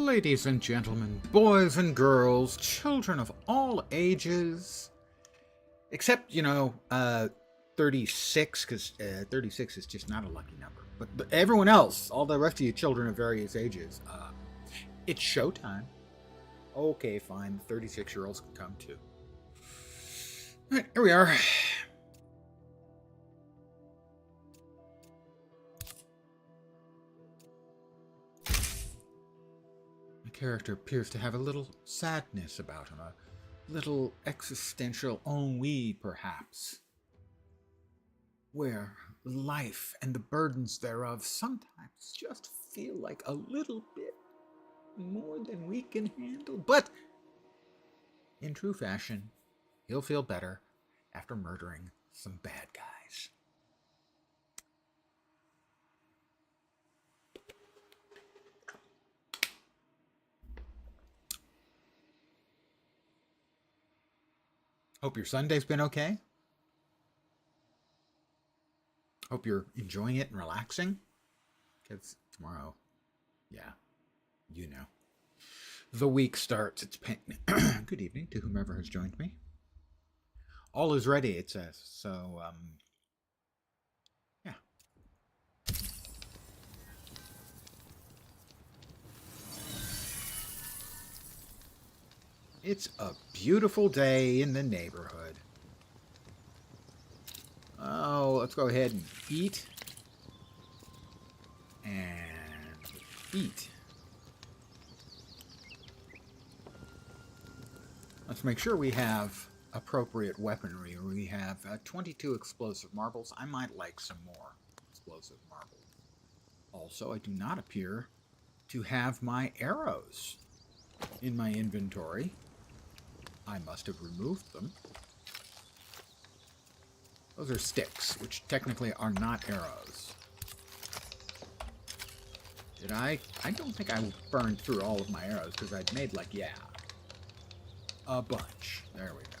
Ladies and gentlemen, boys and girls, children of all ages, except, 36, because 36 is just not a lucky number. But everyone else, all the rest of you children of various ages, it's showtime. Okay, fine, the 36-year-olds can come too. All right, here we are. Character appears to have a little sadness about him, a little existential ennui, perhaps, where life and the burdens thereof sometimes just feel like a little bit more than we can handle. But in true fashion, he'll feel better after murdering some bad guys. Hope your Sunday's been okay. Hope you're enjoying it and relaxing. Because tomorrow, the week starts. It's Good evening to whomever has joined me. All is ready, it says. So, yeah. It's a beautiful day in the neighborhood. Oh, let's go ahead and eat. And eat. Let's make sure we have appropriate weaponry. We have 22 explosive marbles. I might like some more explosive marbles. Also, I do not appear to have my arrows in my inventory. I must have removed them. Those are sticks, which technically are not arrows. Did I? I don't think I burned through all of my arrows, because I'd made, a bunch. There we go.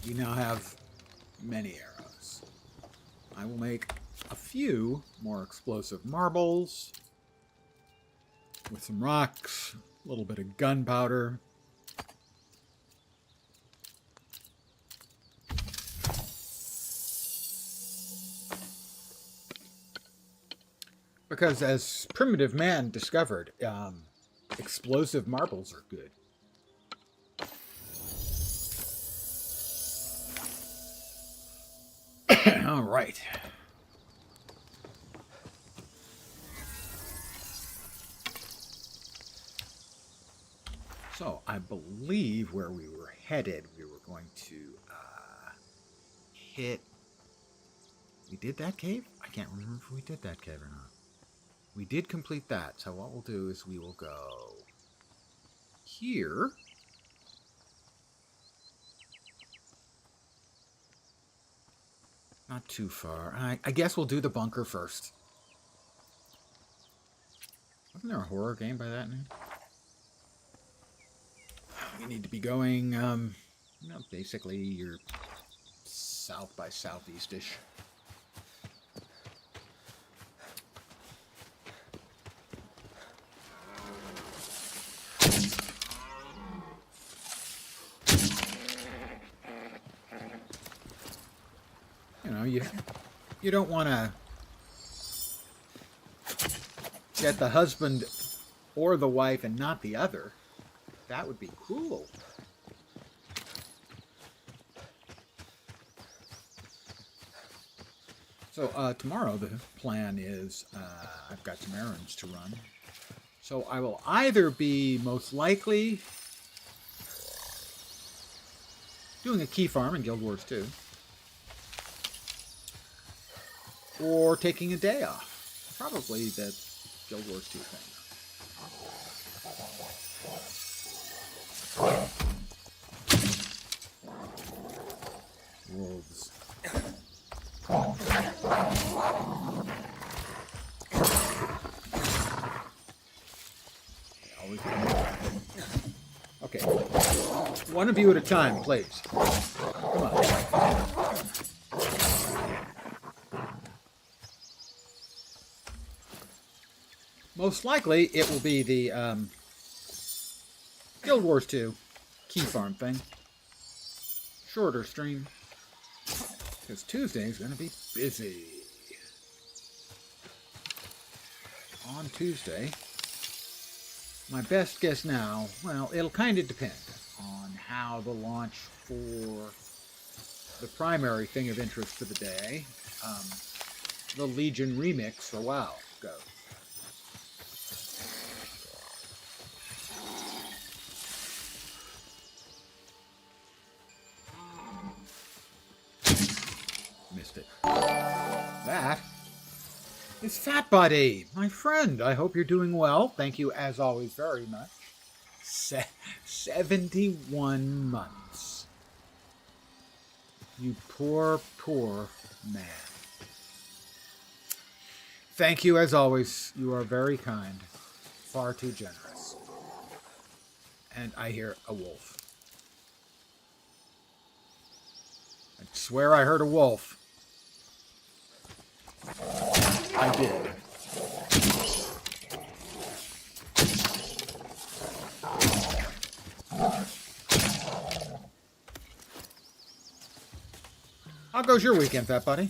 We now have many arrows. I will make a few more explosive marbles with some rocks, a little bit of gunpowder. Because as primitive man discovered, explosive marbles are good. All right. So I believe where we were headed, we were going to hit... We did that cave? I can't remember if we did that cave or not. We did complete that, so what we'll do is we will go here. Not too far. I guess we'll do the bunker first. Wasn't there a horror game by that name? We need to be going, basically you're south by southeast-ish. You don't want to get the husband or the wife and not the other. That would be cruel. So tomorrow the plan is I've got some errands to run. So I will either be most likely doing a key farm in Guild Wars 2. Or taking a day off. Probably the Guild Wars 2 thing. Wolves. Okay. One of you at a time, please. Come on. Most likely, it will be the Guild Wars 2. Key farm thing. Shorter stream. Because Tuesday's going to be busy. On Tuesday, my best guess now, well, it'll kind of depend on how the launch for the primary thing of interest for the day, the Legion remix for WoW, goes. Missed it. That is Fat Buddy, my friend. I hope you're doing well. Thank you, as always, very much. 71 months. You poor, poor man. Thank you, as always. You are very kind. Far too generous. And I hear a wolf. I swear I heard a wolf. I did. How goes your weekend, Fat Buddy?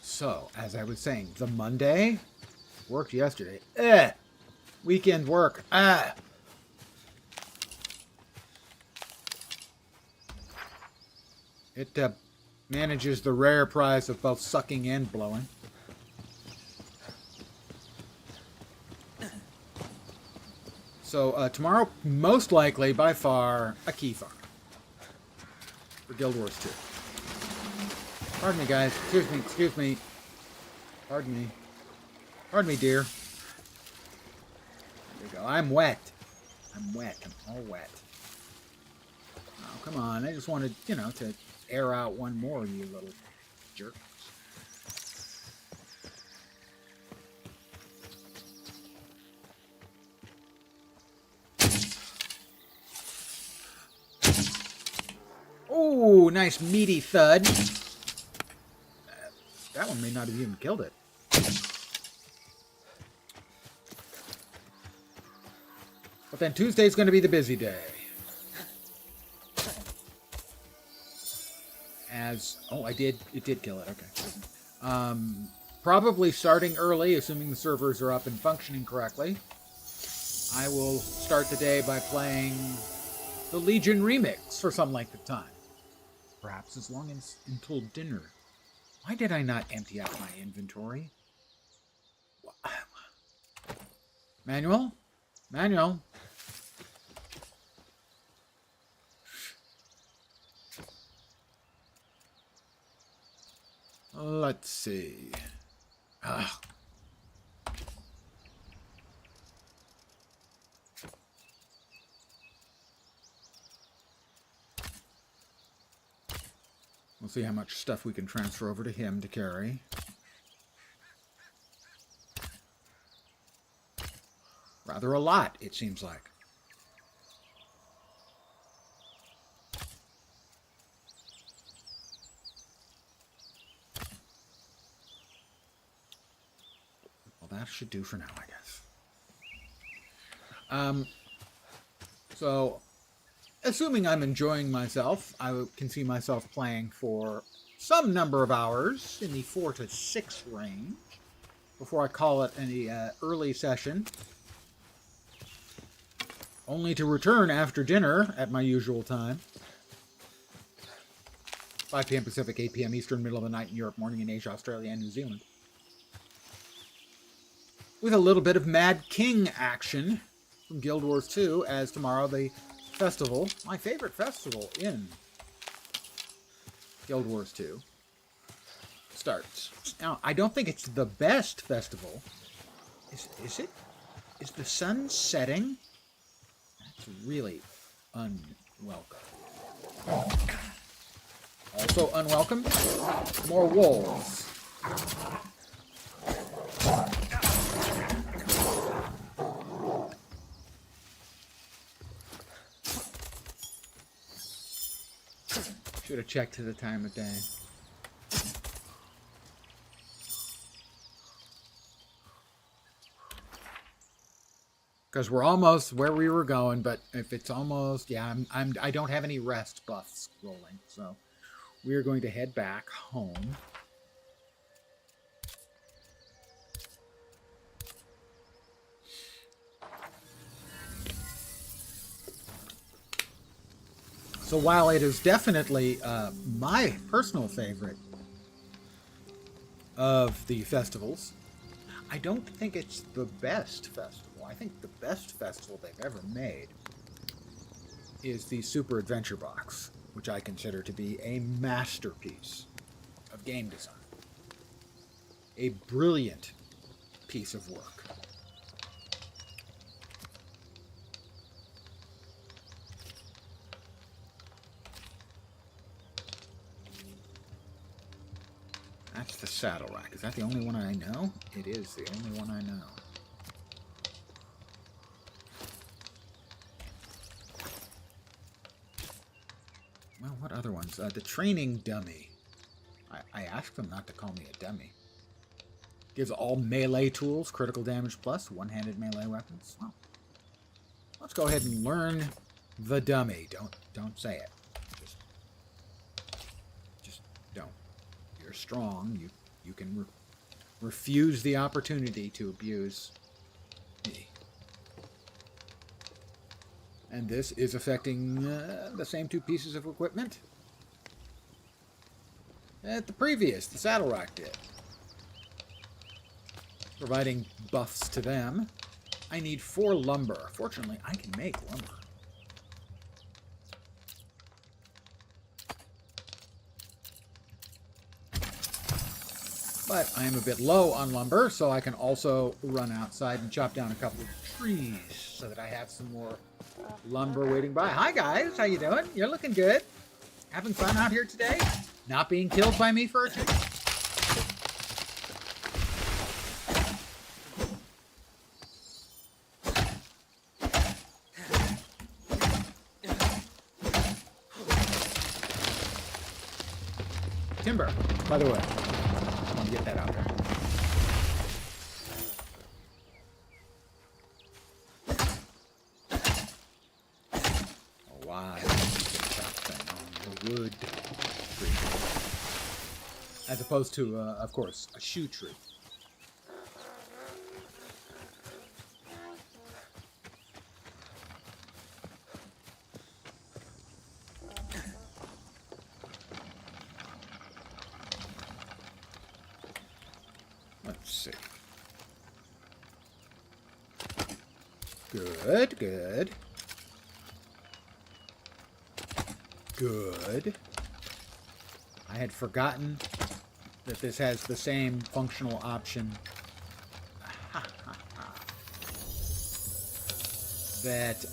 So, as I was saying, the Monday worked yesterday. Weekend work. It manages the rare prize of both sucking and blowing. So tomorrow, most likely, by far, a key farm for Guild Wars 2. Pardon me, guys. Excuse me. Pardon me. Pardon me, dear. There you go. I'm wet. I'm all wet. Oh, come on. I just wanted, to air out one more, you little jerks. Ooh, nice meaty thud. That one may not have even killed it. But then Tuesday's going to be the busy day. It did kill it, okay. Probably starting early, assuming the servers are up and functioning correctly. I will start the day by playing the Legion remix for some length of time. Perhaps as long as until dinner. Why did I not empty out my inventory? Manual? Let's see. We'll see how much stuff we can transfer over to him to carry. Rather a lot, it seems like. Well, that should do for now, I guess. So, assuming I'm enjoying myself, I can see myself playing for some number of hours in the 4 to 6 range before I call it any early session, only to return after dinner at my usual time. 5 p.m. Pacific, 8 p.m. Eastern, middle of the night in Europe, morning in Asia, Australia, and New Zealand. With a little bit of Mad King action from Guild Wars 2, as tomorrow the festival, my favorite festival in Guild Wars 2, starts. Now, I don't think it's the best festival. Is it? Is the sun setting? That's really unwelcome. Also unwelcome, more wolves. Should have checked to the time of day. Because we're almost where we were going, but if it's almost, yeah, I don't have any rest buffs rolling, so we are going to head back home. So while it is definitely my personal favorite of the festivals, I don't think it's the best festival. I think the best festival they've ever made is the Super Adventure Box, which I consider to be a masterpiece of game design. A brilliant piece of work. That's the saddle rack. Is that the only one I know? It is the only one I know. Well, what other ones? The training dummy. I asked them not to call me a dummy. Gives all melee tools critical damage plus one-handed melee weapons. Well, let's go ahead and learn the dummy. Don't say it. Just don't. You're strong. You can refuse the opportunity to abuse me. And this is affecting the same two pieces of equipment that the saddle rack did. Providing buffs to them. I need 4 lumber. Fortunately, I can make lumber. But I am a bit low on lumber, so I can also run outside and chop down a couple of trees so that I have some more lumber waiting by. Hi guys, how you doing? You're looking good. Having fun out here today? Not being killed by me for a change? Timber, by the way. I want to get that out there. Oh, wow. On the wood tree. As opposed to, of course, a shoe tree. Let's see. Good, good. Good. I had forgotten that this has the same functional option that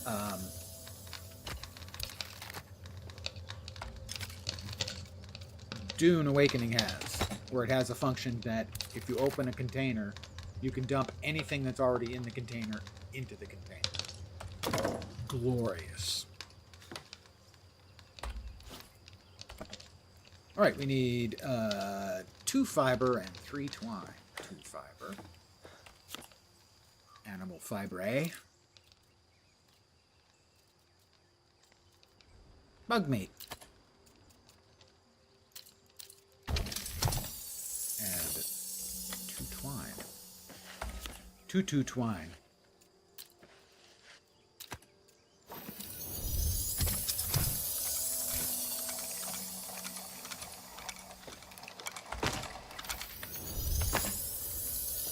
Dune Awakening has, where it has a function that if you open a container, you can dump anything that's already in the container into the container. Glorious. All right, we need 2 fiber and 3 twine. 2 fiber. Animal fibre. Bug meat. And 2 twine. 2 twine.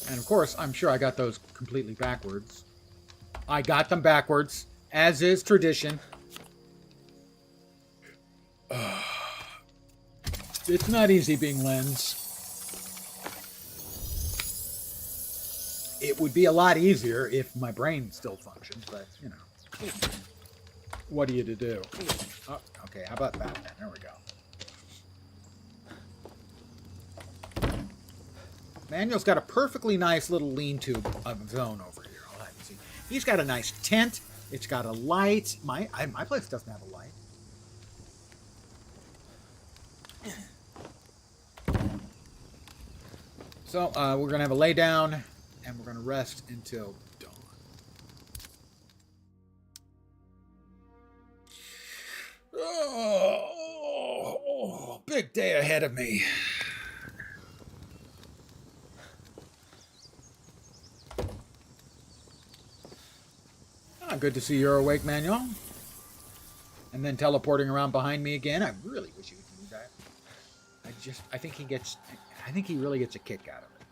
And of course, I'm sure I got those completely backwards. I got them backwards, as is tradition. It's not easy being Lens. It would be a lot easier if my brain still functioned, but, you know. What are you to do? Oh, okay, how about that then? There we go. Manuel's got a perfectly nice little lean-to of his own over here. I'll have you see. He's got a nice tent. It's got a light. My place doesn't have a light. So, we're going to have a lay down, and we're going to rest until dawn. Oh, big day ahead of me. Oh, good to see you're awake, Manuel. And then teleporting around behind me again. I really wish you would do that. I think he really gets a kick out of it,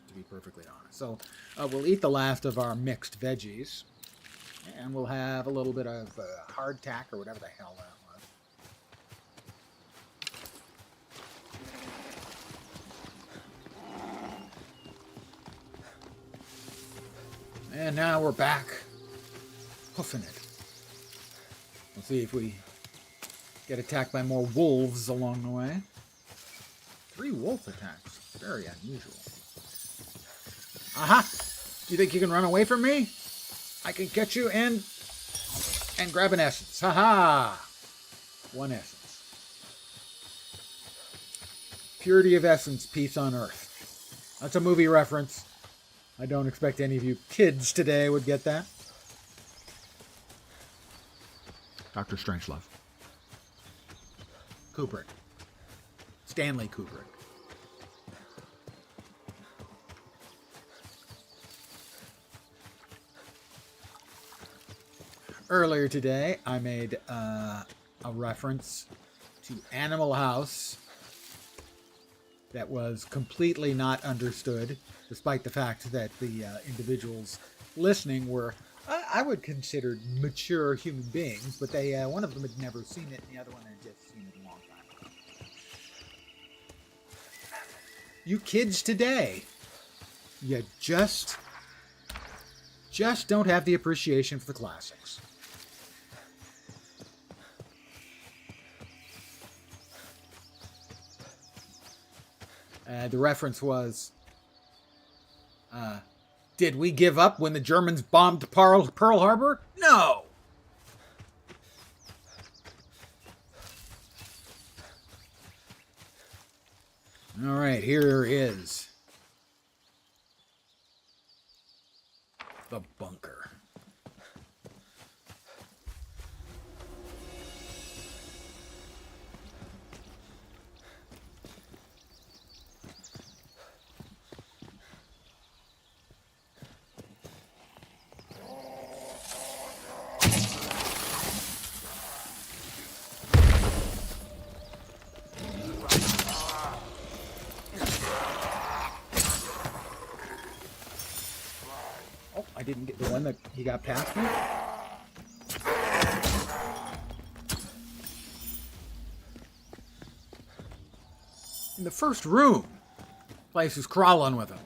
to be perfectly honest. So we'll eat the last of our mixed veggies, and we'll have a little bit of hardtack or whatever the hell that was. And now we're back, hoofing it. We'll see if we get attacked by more wolves along the way. 3 wolf attacks. Very unusual. Aha! Do you think you can run away from me? I can catch you and grab an essence. Haha! 1 essence. Purity of essence, peace on earth. That's a movie reference. I don't expect any of you kids today would get that. Dr. Strangelove. Kubrick. Stanley Kubrick. Earlier today, I made a reference to Animal House that was completely not understood, despite the fact that the individuals listening were, I would consider, mature human beings, but they one of them had never seen it, and the other one had just seen it a long time ago. You kids today, you just don't have the appreciation for the classics. The reference was, did we give up when the Germans bombed Pearl Harbor? No! All right, here is the bunker. I didn't get the one that he got past me. In the first room, place is crawling with him.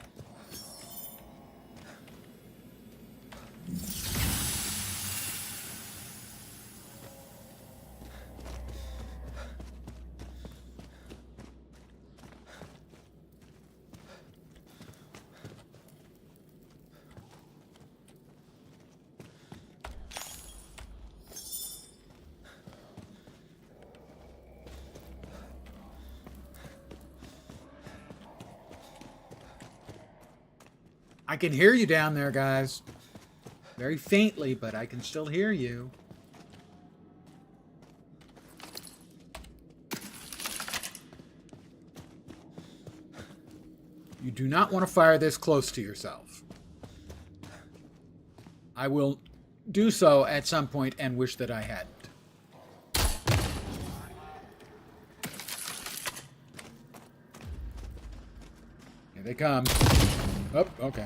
I can hear you down there, guys. Very faintly, but I can still hear you. You do not want to fire this close to yourself. I will do so at some point and wish that I hadn't. Here they come. Oh, okay.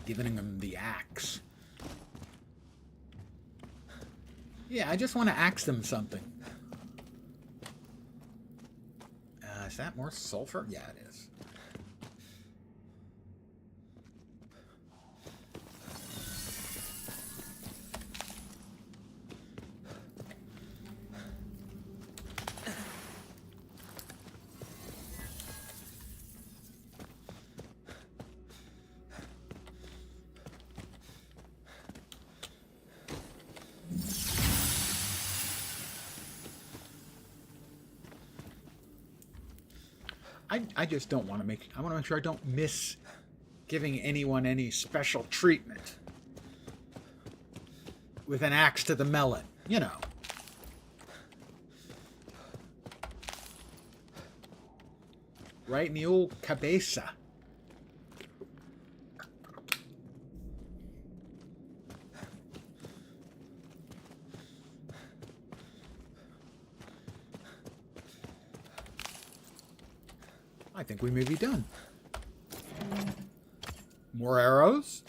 Giving him the axe. Yeah, I just want to axe them something. Is that more sulfur? Yeah, it is. I just don't want to I want to make sure I don't miss giving anyone any special treatment with an axe to the melon, you know. Right in the old cabeza. I think we may be done. More arrows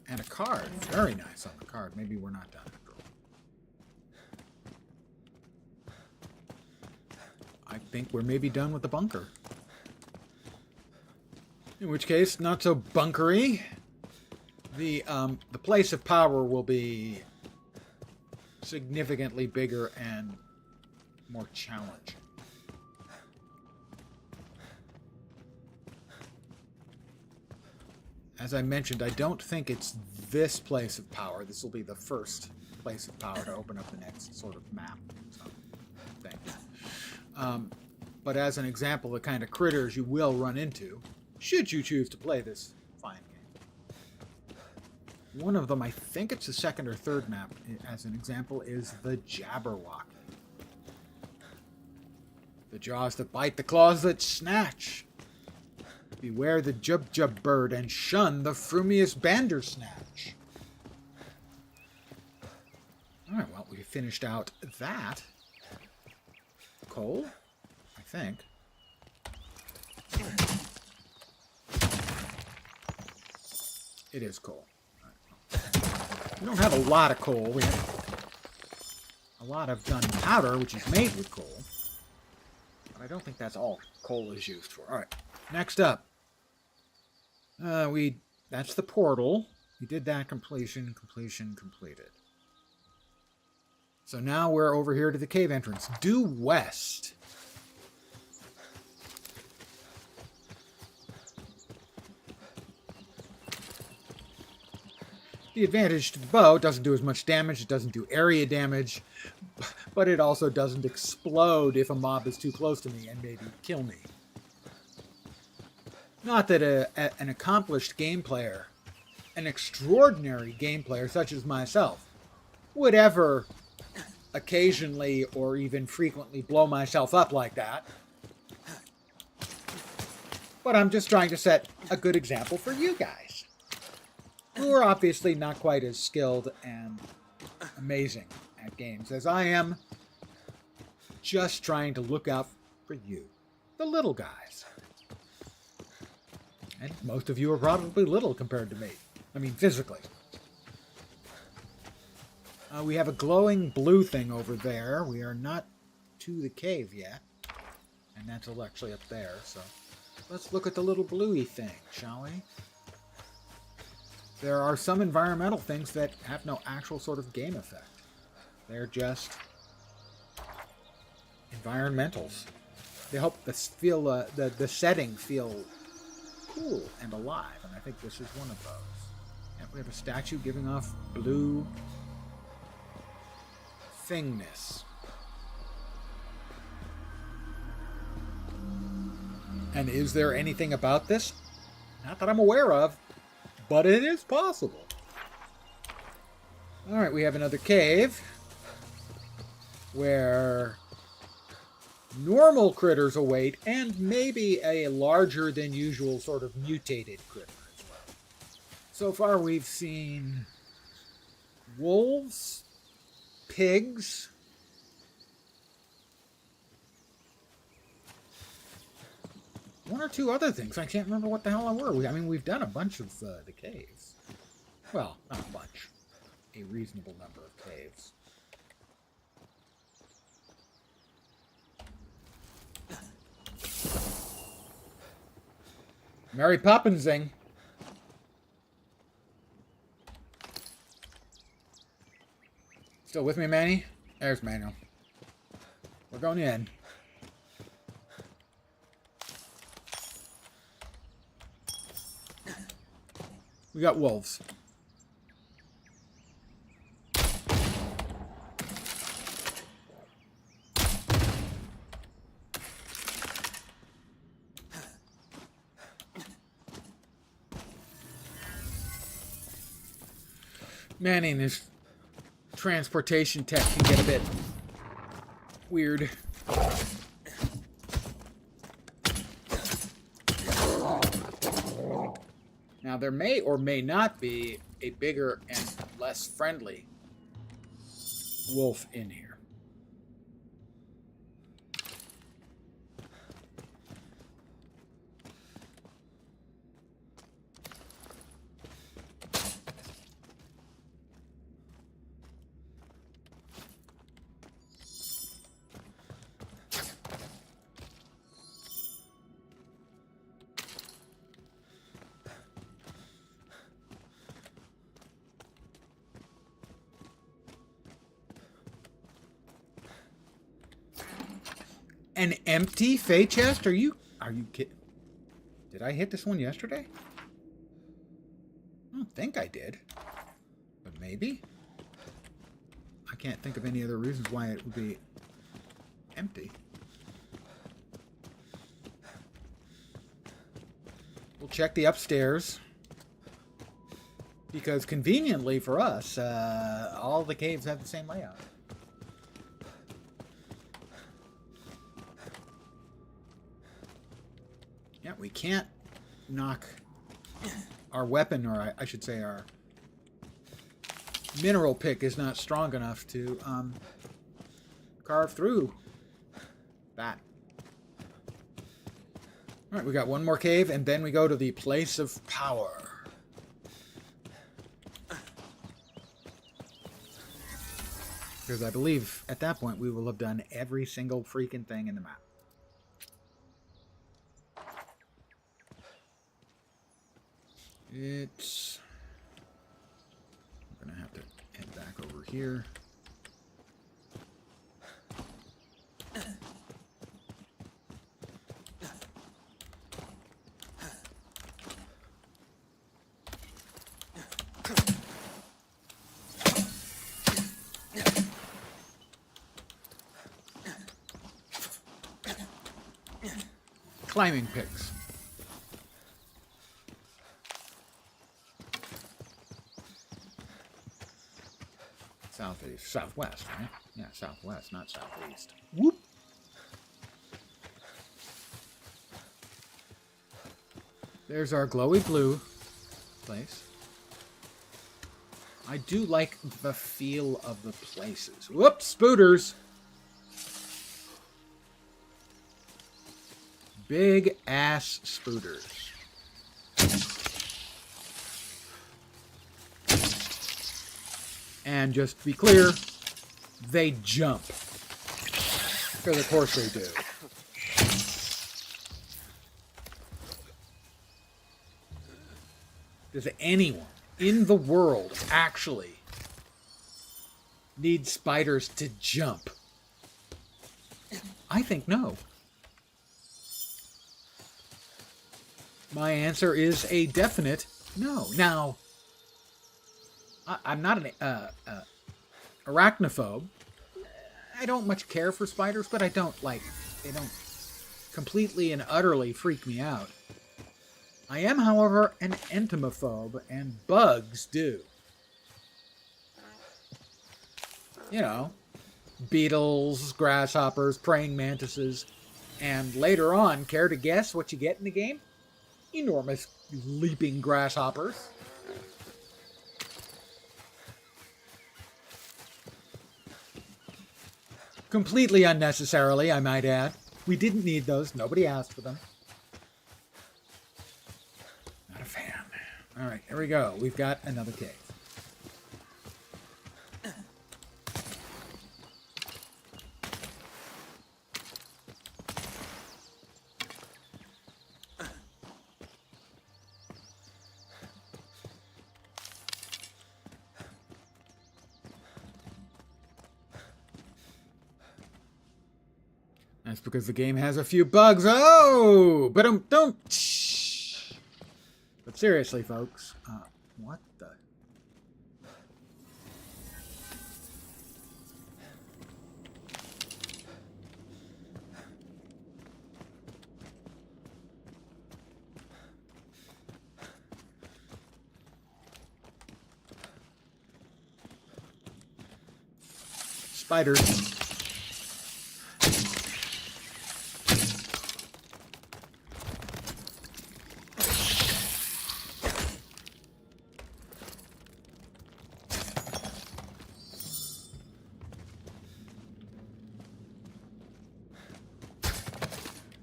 and a card. Very nice on the card. Maybe we're not done after all. I think we're maybe done with the bunker. In which case, not so bunkery. The place of power will be significantly bigger and more challenging. As I mentioned, I don't think it's this place of power. This will be the first place of power to open up the next sort of map. But as an example, the kind of critters you will run into, should you choose to play this fine game. One of them, I think it's the second or third map, as an example, is the Jabberwock. The jaws that bite, the claws that snatch. Beware the Jub-Jub bird and shun the frumious Bandersnatch. Alright, well, we finished out that. Coal, I think. It is coal. We don't have a lot of coal. We have a lot of gunpowder, which is made with coal. But I don't think that's all coal is used for. Alright, next up. That's the portal. We did that. Completion completed. So now we're over here to the cave entrance. Due west. The advantage to the bow, it doesn't do as much damage, it doesn't do area damage, but it also doesn't explode if a mob is too close to me and maybe kill me. Not that an accomplished game player, an extraordinary game player such as myself, would ever occasionally or even frequently blow myself up like that. But I'm just trying to set a good example for you guys, who are obviously not quite as skilled and amazing at games as I am, just trying to look out for you, the little guys. And most of you are probably little compared to me. I mean, physically. We have a glowing blue thing over there. We are not to the cave yet. And that's actually up there, so let's look at the little bluey thing, shall we? There are some environmental things that have no actual sort of game effect. They're just environmentals. They help the setting feel cool and alive, and I think this is one of those. And we have a statue giving off blue thingness. And is there anything about this? Not that I'm aware of, but it is possible. Alright, we have another cave where normal critters await, and maybe a larger than usual sort of mutated critter as well. So far we've seen wolves, pigs, one or two other things. I can't remember what the hell they were. I mean, we've done a bunch of the caves. Well, not a bunch. A reasonable number of caves. Mary Poppinsing. Still with me, Manny? There's Manuel. We're going in. We got wolves. Manny and his transportation tech can get a bit weird. Now, there may or may not be a bigger and less friendly wolf in here. An empty Fey chest? Are you kidding? Did I hit this one yesterday? I don't think I did. But maybe? I can't think of any other reasons why it would be empty. We'll check the upstairs. Because conveniently for us, all the caves have the same layout. Yeah, we can't knock our weapon, or I should say our mineral pick is not strong enough to carve through that. Alright, we got one more cave, and then we go to the place of power. Because I believe at that point we will have done every single freaking thing in the map. It's... I'm going to have to head back over here. Climbing picks. Southeast, southwest, right? Yeah, southwest, not southeast. Whoop! There's our glowy blue place. I do like the feel of the places. Whoops, spooters! Big ass spooters. And just to be clear, they jump. Because of course they do. Does anyone in the world actually need spiders to jump? I think no. My answer is a definite no. Now, I'm not an arachnophobe. I don't much care for spiders, but they don't completely and utterly freak me out. I am, however, an entomophobe, and bugs do. You know, beetles, grasshoppers, praying mantises, and later on, care to guess what you get in the game? Enormous leaping grasshoppers. Completely unnecessarily, I might add. We didn't need those. Nobody asked for them. Not a fan. All right, here we go. We've got another cave. That's because the game has a few bugs. Oh, but don't. But seriously, folks, what the? Spiders.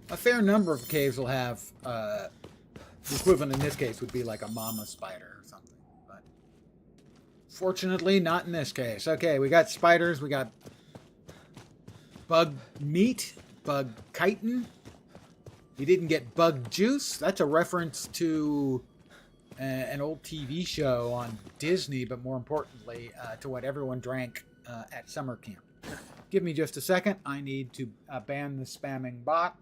A fair number of caves will have the equivalent in this case would be like a mama spider or something. But fortunately, not in this case. Okay, we got spiders. We got bug meat, bug chitin. You didn't get bug juice. That's a reference to an old TV show on Disney, but more importantly, to what everyone drank at summer camp. Give me just a second. I need to ban the spamming bot.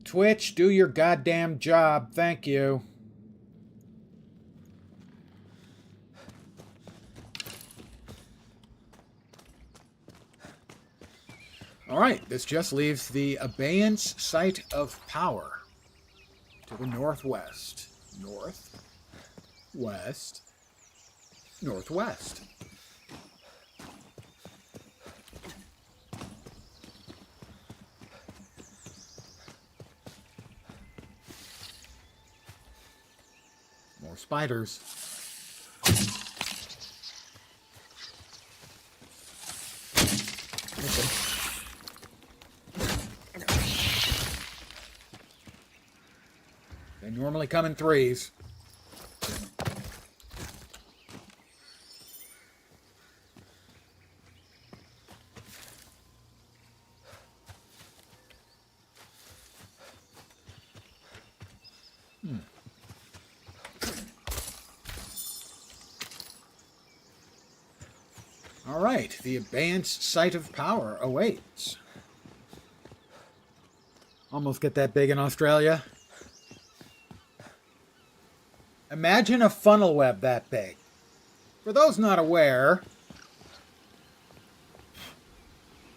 Twitch, do your goddamn job. Thank you. All right, this just leaves the abeyance site of power to the northwest. Northwest. Northwest. More spiders. Okay. They normally come in threes. All right, the abeyance site of power awaits. Almost get that big in Australia. Imagine a funnel web that big. For those not aware,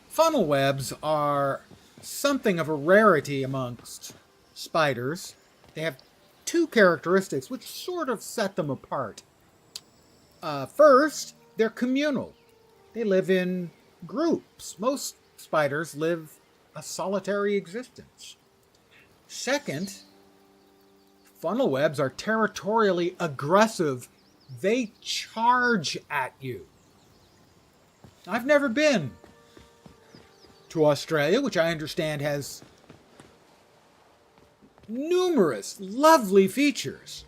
funnel webs are something of a rarity amongst spiders. They have two characteristics which sort of set them apart. First, they're communal. They live in groups. Most spiders live a solitary existence. Second, funnel webs are territorially aggressive. They charge at you. I've never been to Australia, which I understand has numerous lovely features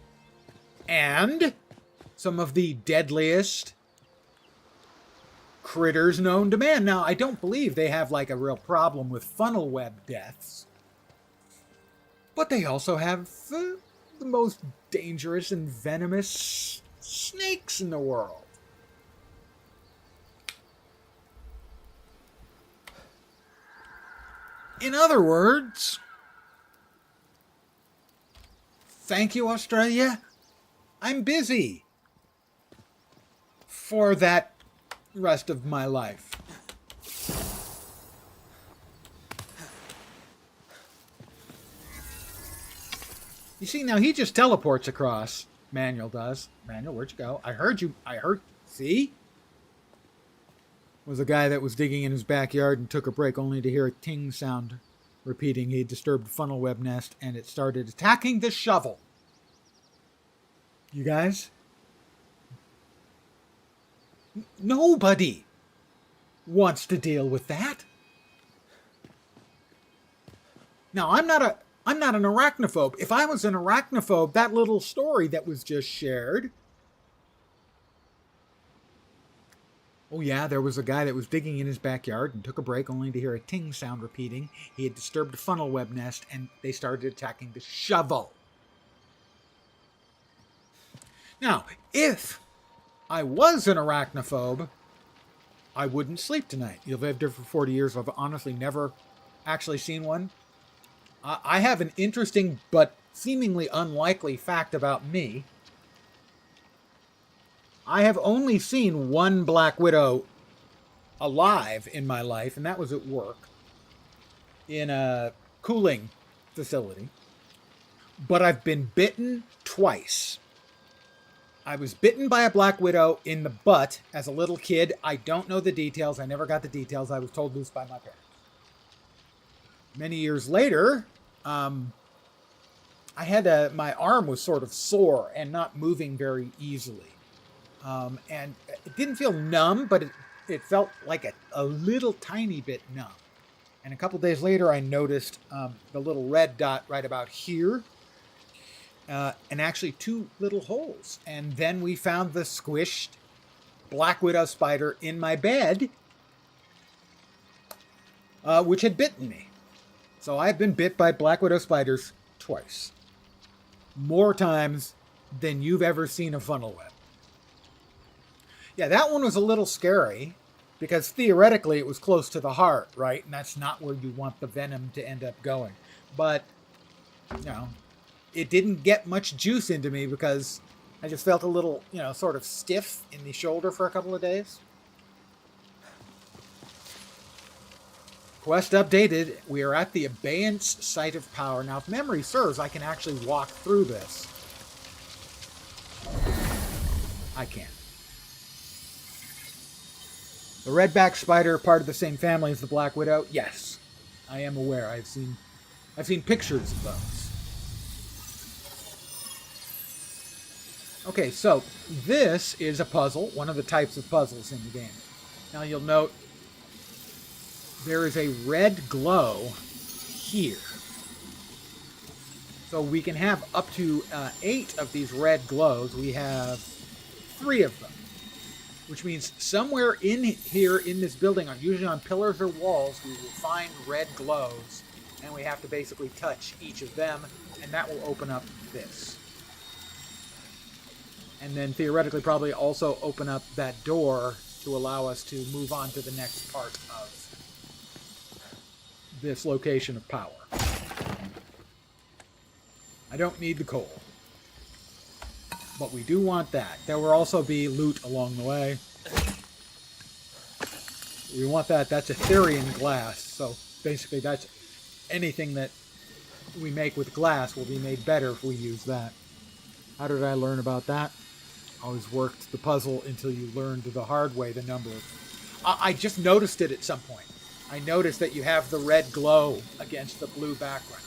and some of the deadliest critters known to man. Now, I don't believe they have like a real problem with funnel web deaths, but they also have the most dangerous and venomous snakes in the world. In other words, thank you, Australia. I'm busy for that rest of my life. You see, now he just teleports across. Manuel does. Manuel, where'd you go? I heard you. See? Was a guy that was digging in his backyard and took a break only to hear a ting sound repeating. He disturbed a funnel web nest and it started attacking the shovel. You guys? Nobody wants to deal with that. Now, I'm not an arachnophobe. If I was an arachnophobe, that little story that was just shared. Oh yeah, there was a guy that was digging in his backyard and took a break only to hear a ting sound repeating. He had disturbed a funnel web nest and they started attacking the shovel. Now, if I was an arachnophobe, I wouldn't sleep tonight. You've lived here for 40 years. I've honestly never actually seen one. I have an interesting but seemingly unlikely fact about me. I have only seen one black widow alive in my life, and that was at work in a cooling facility. But I've been bitten twice. I was bitten by a black widow in the butt as a little kid. I don't know the details. I never got the details. I was told this by my parents. Many years later, I had my arm was sort of sore and not moving very easily. And it didn't feel numb, but it felt like a little tiny bit numb. And a couple days later, I noticed the little red dot right about here. And actually 2 little holes. And then we found the squished black widow spider in my bed, which had bitten me. So I've been bit by black widow spiders twice. More times than you've ever seen a funnel web. Yeah, that one was a little scary because theoretically it was close to the heart, right? And that's not where you want the venom to end up going. But, you know, it didn't get much juice into me because I just felt a little, sort of stiff in the shoulder for a couple of days. Quest updated. We are at the abeyance site of power. Now, if memory serves, I can actually walk through this. I can. The redback spider, part of the same family as the black widow? Yes, I am aware. I've seen pictures of those. Okay, so this is a puzzle, one of the types of puzzles in the game. Now you'll note there is a red glow here. So we can have up to 8 of these red glows. We have 3 of them, which means somewhere in here in this building, usually on pillars or walls, we will find red glows, and we have to basically touch each of them, and that will open up this. And then theoretically probably also open up that door to allow us to move on to the next part of this location of power. I don't need the coal. But we do want that. There will also be loot along the way. We want that. That's Ethereum glass. So basically that's anything that we make with glass will be made better if we use that. How did I learn about that? Always worked the puzzle until you learned the hard way the number of... I just noticed it at some point. I noticed that you have the red glow against the blue background.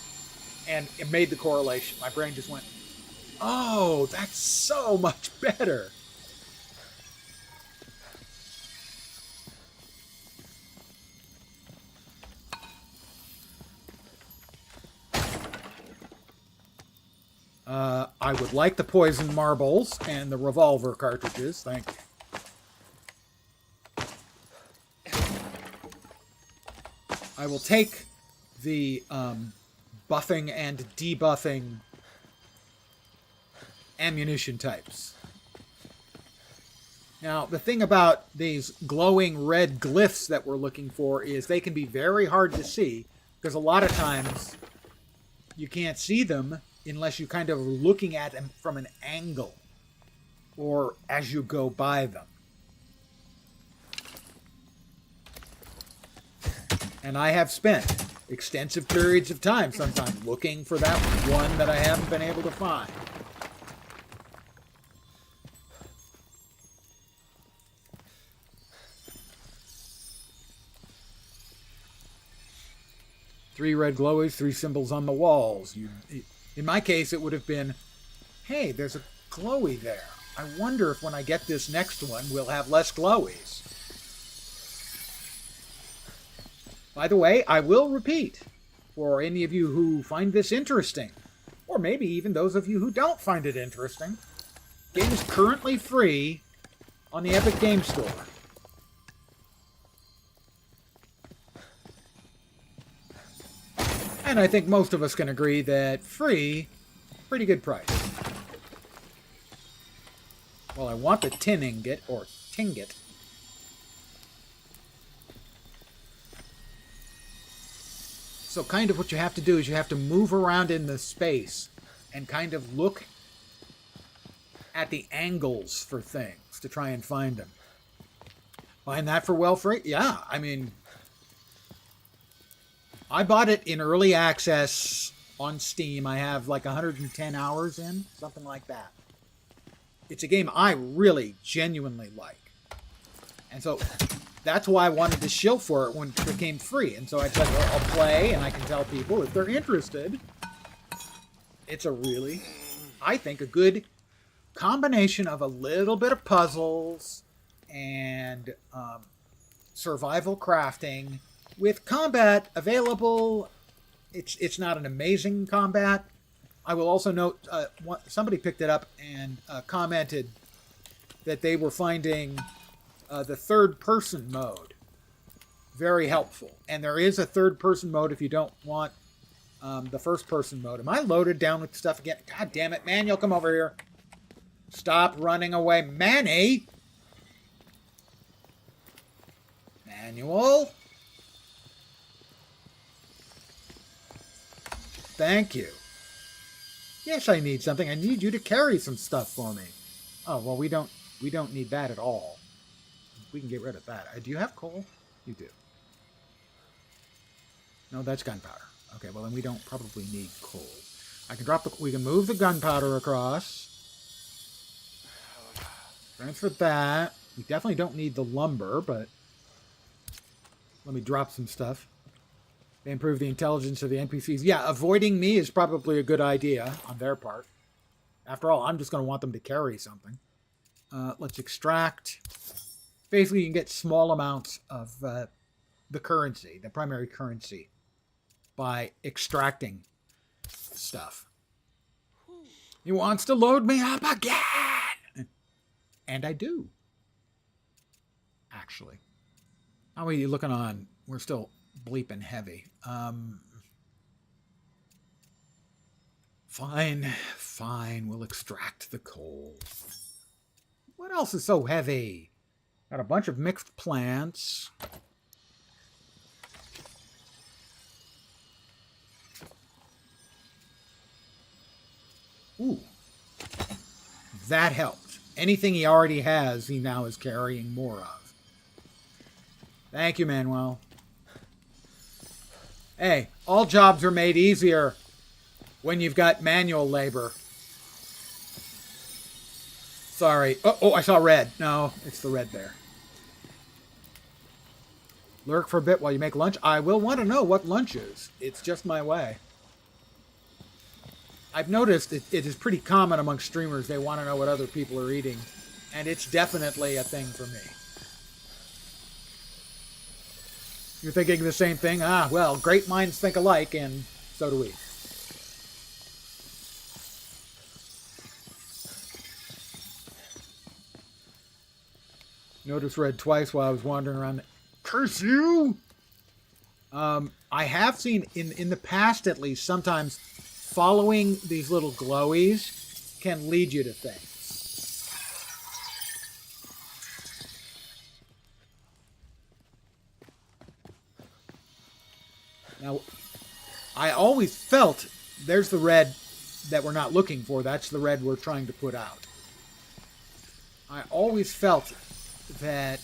And it made the correlation. My brain just went, oh, that's so much better. I would like the poison marbles and the revolver cartridges. Thank you. I will take the buffing and debuffing ammunition types. Now, the thing about these glowing red glyphs that we're looking for is they can be very hard to see because a lot of times you can't see them unless you kind of are looking at them from an angle or as you go by them. And I have spent extensive periods of time sometimes looking for that one that I haven't been able to find. Three red glowies, 3 symbols on the walls. In my case, it would have been, hey, there's a glowy there. I wonder if when I get this next one, we'll have less glowies. By the way, I will repeat, for any of you who find this interesting, or maybe even those of you who don't find it interesting, the game is currently free on the Epic Games Store. And I think most of us can agree that free, pretty good price. Well, I want the tin ingot, or tinget. So kind of what you have to do is you have to move around in the space and kind of look at the angles for things to try and find them. Find that for well free? Yeah, I mean, I bought it in early access on Steam. I have like 110 hours in, something like that. It's a game I really genuinely like. And so that's why I wanted to shill for it when it became free. And so I said, well, I'll play and I can tell people if they're interested. It's a really, I think, a good combination of a little bit of puzzles and survival crafting with combat available. It's not an amazing combat. I will also note somebody picked it up and commented that they were finding the third-person mode very helpful. And there is a third-person mode if you don't want the first-person mode. Am I loaded down with stuff again? God damn it, Manuel, come over here. Stop running away. Manny! Manuel? Thank you. Yes, I need something. I need you to carry some stuff for me. Oh, well, we don't need that at all. We can get rid of that. Do you have coal? You do. No, that's gunpowder. Okay, well, then we don't probably need coal. I can we can move the gunpowder across. Transfer that. We definitely don't need the lumber, but let me drop some stuff. They improve the intelligence of the NPCs. Yeah, avoiding me is probably a good idea on their part. After all, I'm just going to want them to carry something. Let's extract. Basically, you can get small amounts of the currency, the primary currency, by extracting stuff. He wants to load me up again! And I do. Actually. How are you looking on? We're still bleeping heavy. Fine. We'll extract the coal. What else is so heavy? Got a bunch of mixed plants. Ooh. That helped. Anything he already has, he now is carrying more of. Thank you, Manuel. Hey, all jobs are made easier when you've got manual labor. Sorry. Oh, I saw red. No, it's the red there. Lurk for a bit while you make lunch. I will want to know what lunch is. It's just my way. I've noticed it is pretty common among streamers. They want to know what other people are eating. And it's definitely a thing for me. You're thinking the same thing? Ah, well, great minds think alike, and so do we. Notice red twice while I was wandering around. Curse you! I have seen, in the past at least, sometimes following these little glowies can lead you to things. Now, I always felt there's the red that we're not looking for. That's the red we're trying to put out. I always felt that...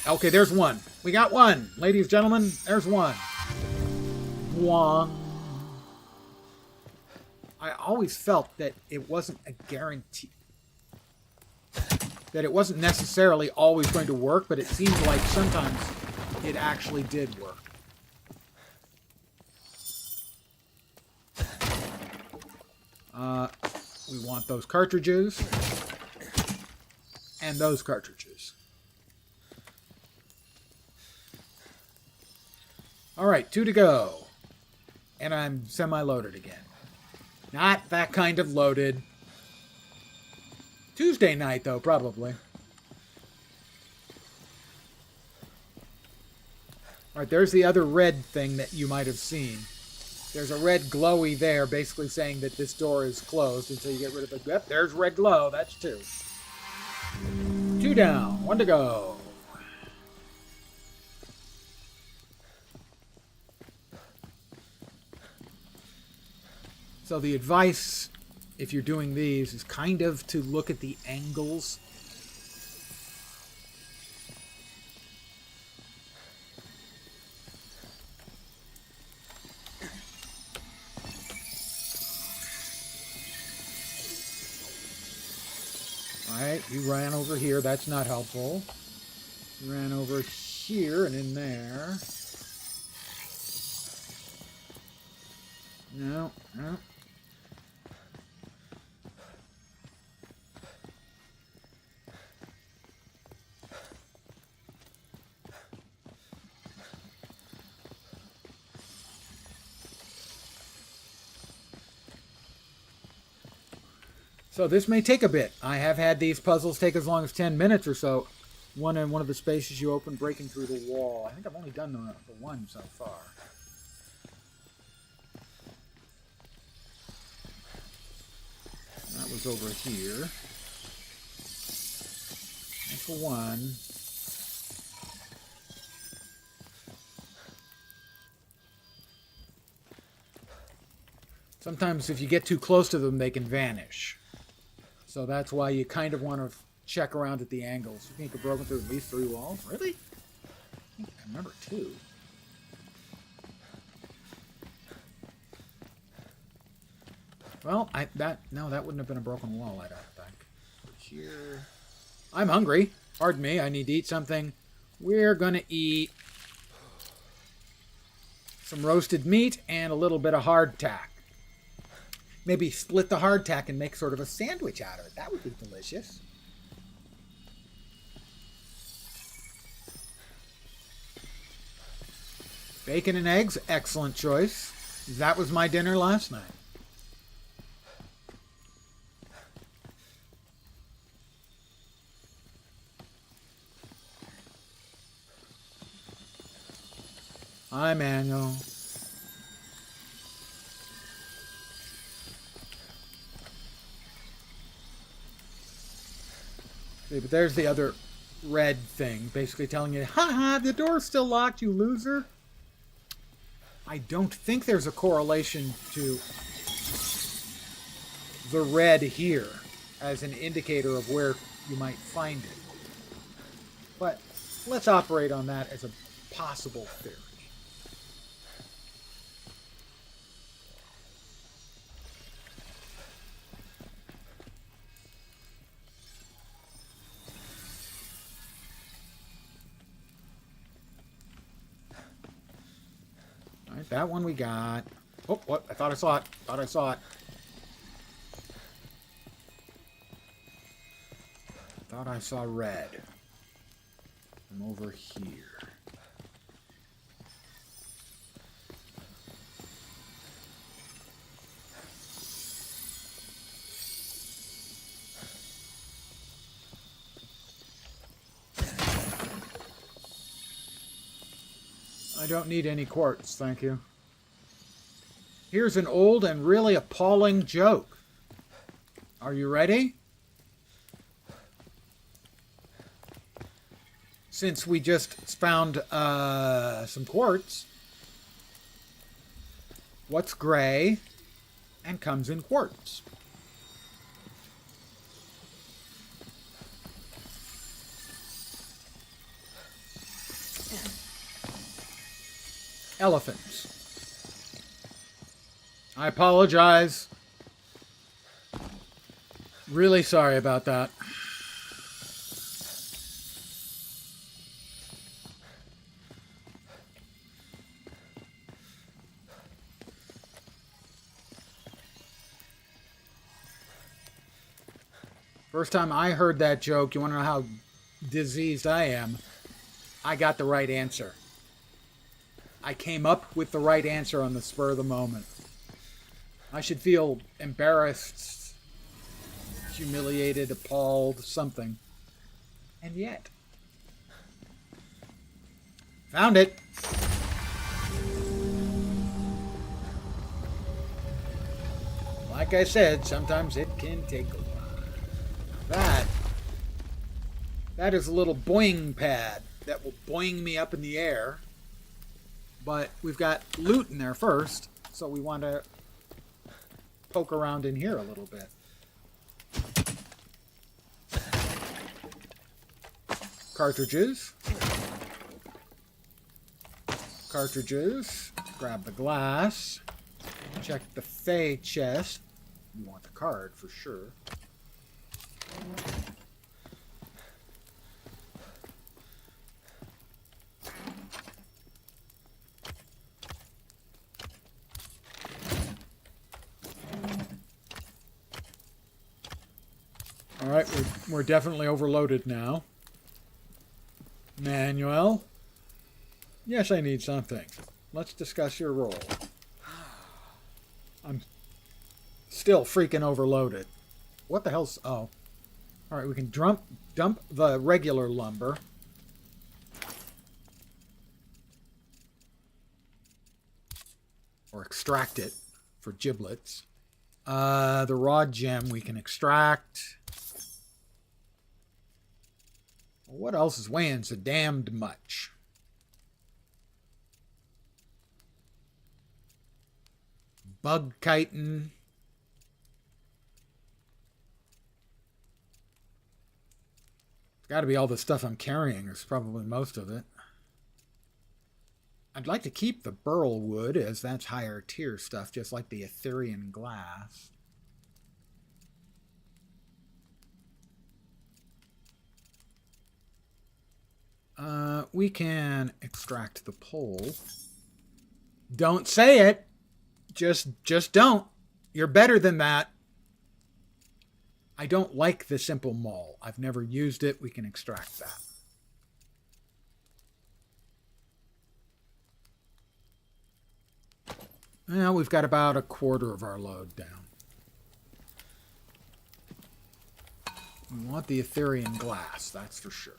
Okay, there's one. We got one. Ladies and gentlemen, there's one. One. I always felt that it wasn't a guarantee. That it wasn't necessarily always going to work, but it seemed like sometimes it actually did work. We want those cartridges. And those cartridges. Alright, 2 to go. And I'm semi-loaded again. Not that kind of loaded. Tuesday night, though, probably. Alright, there's the other red thing that you might have seen. There's a red glowy there, basically saying that this door is closed until you get rid of the... Yep, there's red glow. That's 2. 2 down. 1 to go. So the advice, if you're doing these, is kind of to look at the angles. Alright, you ran over here. That's not helpful. You ran over here and in there. No, no. So this may take a bit. I have had these puzzles take as long as 10 minutes or so. One in one of the spaces you open, breaking through the wall. I think I've only done the one so far. That was over here. That's for one. Sometimes if you get too close to them, they can vanish. So that's why you kind of want to check around at the angles. You think you've broken through at least 3 walls? Really? I think I remember 2. Well, that wouldn't have been a broken wall, I don't think. Here. I'm hungry. Pardon me, I need to eat something. We're gonna eat some roasted meat and a little bit of hardtack. Maybe split the hardtack and make sort of a sandwich out of it. That would be delicious. Bacon and eggs, excellent choice. That was my dinner last night. Hi, Mango. See, but there's the other red thing, basically telling you, haha, the door's still locked, you loser. I don't think there's a correlation to the red here as an indicator of where you might find it. But let's operate on that as a possible theory. That one we got. Oh, what? I thought I saw it. Thought I saw it. Thought I saw red. I'm over here. I don't need any quartz, thank you. Here's an old and really appalling joke. Are you ready? Since we just found some quartz, what's gray and comes in quartz? Elephants. I apologize. Really sorry about that. First time I heard that joke, you want to know how diseased I am? I got the right answer. I came up with the right answer on the spur of the moment. I should feel embarrassed, humiliated, appalled, something. And yet. Found it. Like I said, sometimes it can take a while. That is a little boing pad that will boing me up in the air. But we've got loot in there first, so we want to poke around in here a little bit. Cartridges. Cartridges. Grab the glass. Check the Fey chest. You want the card for sure. Alright, we're definitely overloaded now. Manuel? Yes, I need something. Let's discuss your role. I'm still freaking overloaded. What the hell's... Oh. Alright, we can dump the regular lumber. Or extract it for giblets. The raw gem we can extract. What else is weighing so damned much? Bug chitin. It's got to be all the stuff I'm carrying. It's probably most of it. I'd like to keep the burl wood, as that's higher tier stuff, just like the Ethereum glass. We can extract the pole. Don't say it. Just don't. You're better than that. I don't like the simple maul. I've never used it. We can extract that. Well, we've got about a quarter of our load down. We want the Ethereum glass, that's for sure.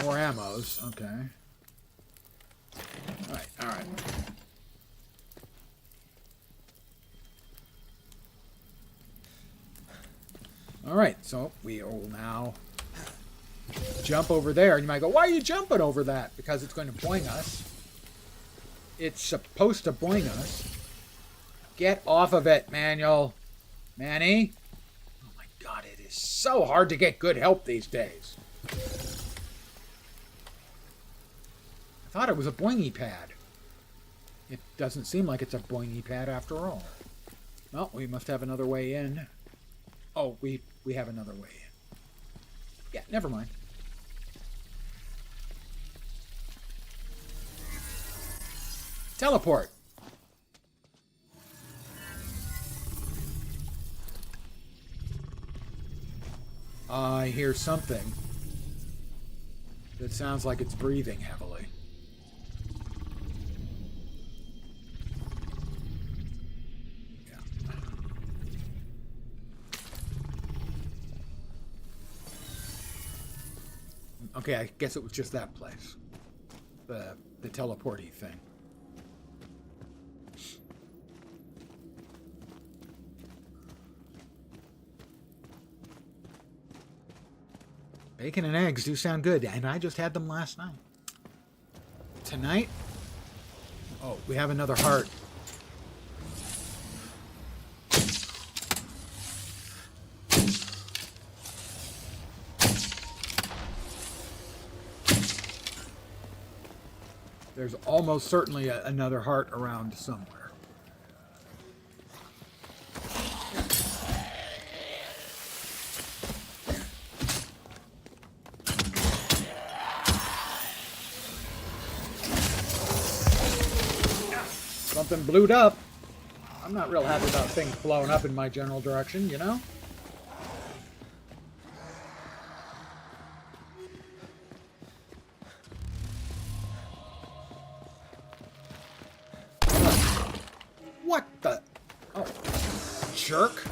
More ammos, okay. Alright. Alright, so we will now jump over there. And you might go, why are you jumping over that? Because it's going to boing us. It's supposed to boing us. Get off of it, Manuel. Manny? Oh my god, it is so hard to get good help these days. I thought it was a boingy pad. It doesn't seem like it's a boingy pad after all. Well, we must have another way in. Oh, we have another way in. Yeah, never mind. Teleport. I hear something that sounds like it's breathing heavily. Yeah. Okay, I guess it was just that place. The teleporty thing. Bacon and eggs do sound good, and I just had them last night. Tonight? Oh, we have another heart. There's almost certainly another heart around somewhere. Something blewed up. I'm not real happy about things blowing up in my general direction, you know? What the? Oh, jerk.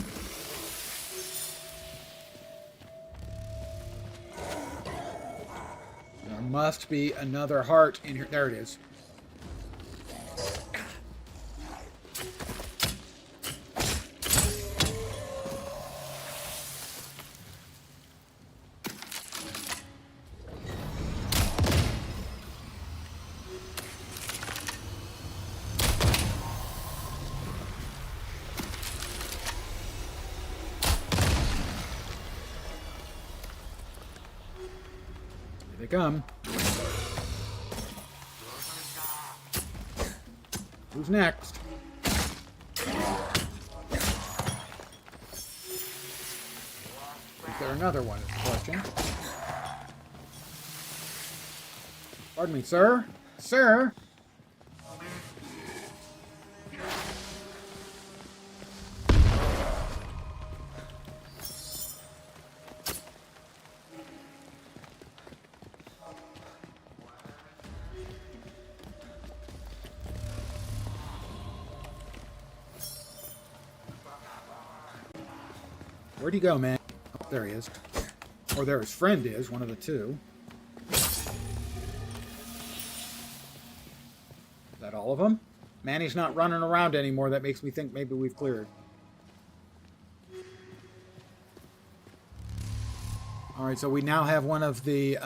There must be another heart in here. There it is. They come. Who's next? Is there another one is the question. Pardon me, sir? Sir? Where'd he go, man? Oh, there he is. Or there his friend is, one of the two. Is that all of them? Manny's not running around anymore. That makes me think maybe we've cleared. Alright, so we now have one of the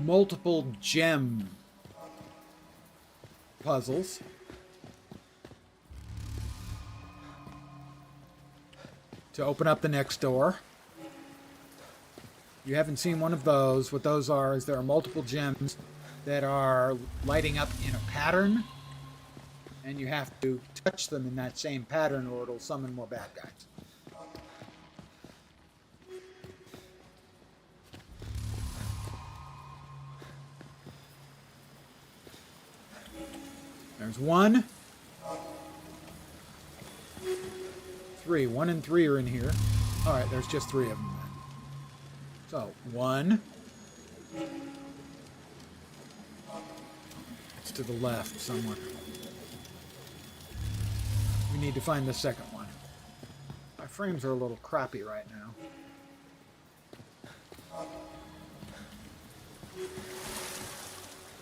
multiple gem puzzles. To open up the next door. You haven't seen one of those. What those are is there are multiple gems that are lighting up in a pattern, and you have to touch them in that same pattern or it'll summon more bad guys. There's one. 3. 1 and 3 are in here. Alright, there's just 3 of them then. So, 1. It's to the left somewhere. We need to find the second one. My frames are a little crappy right now.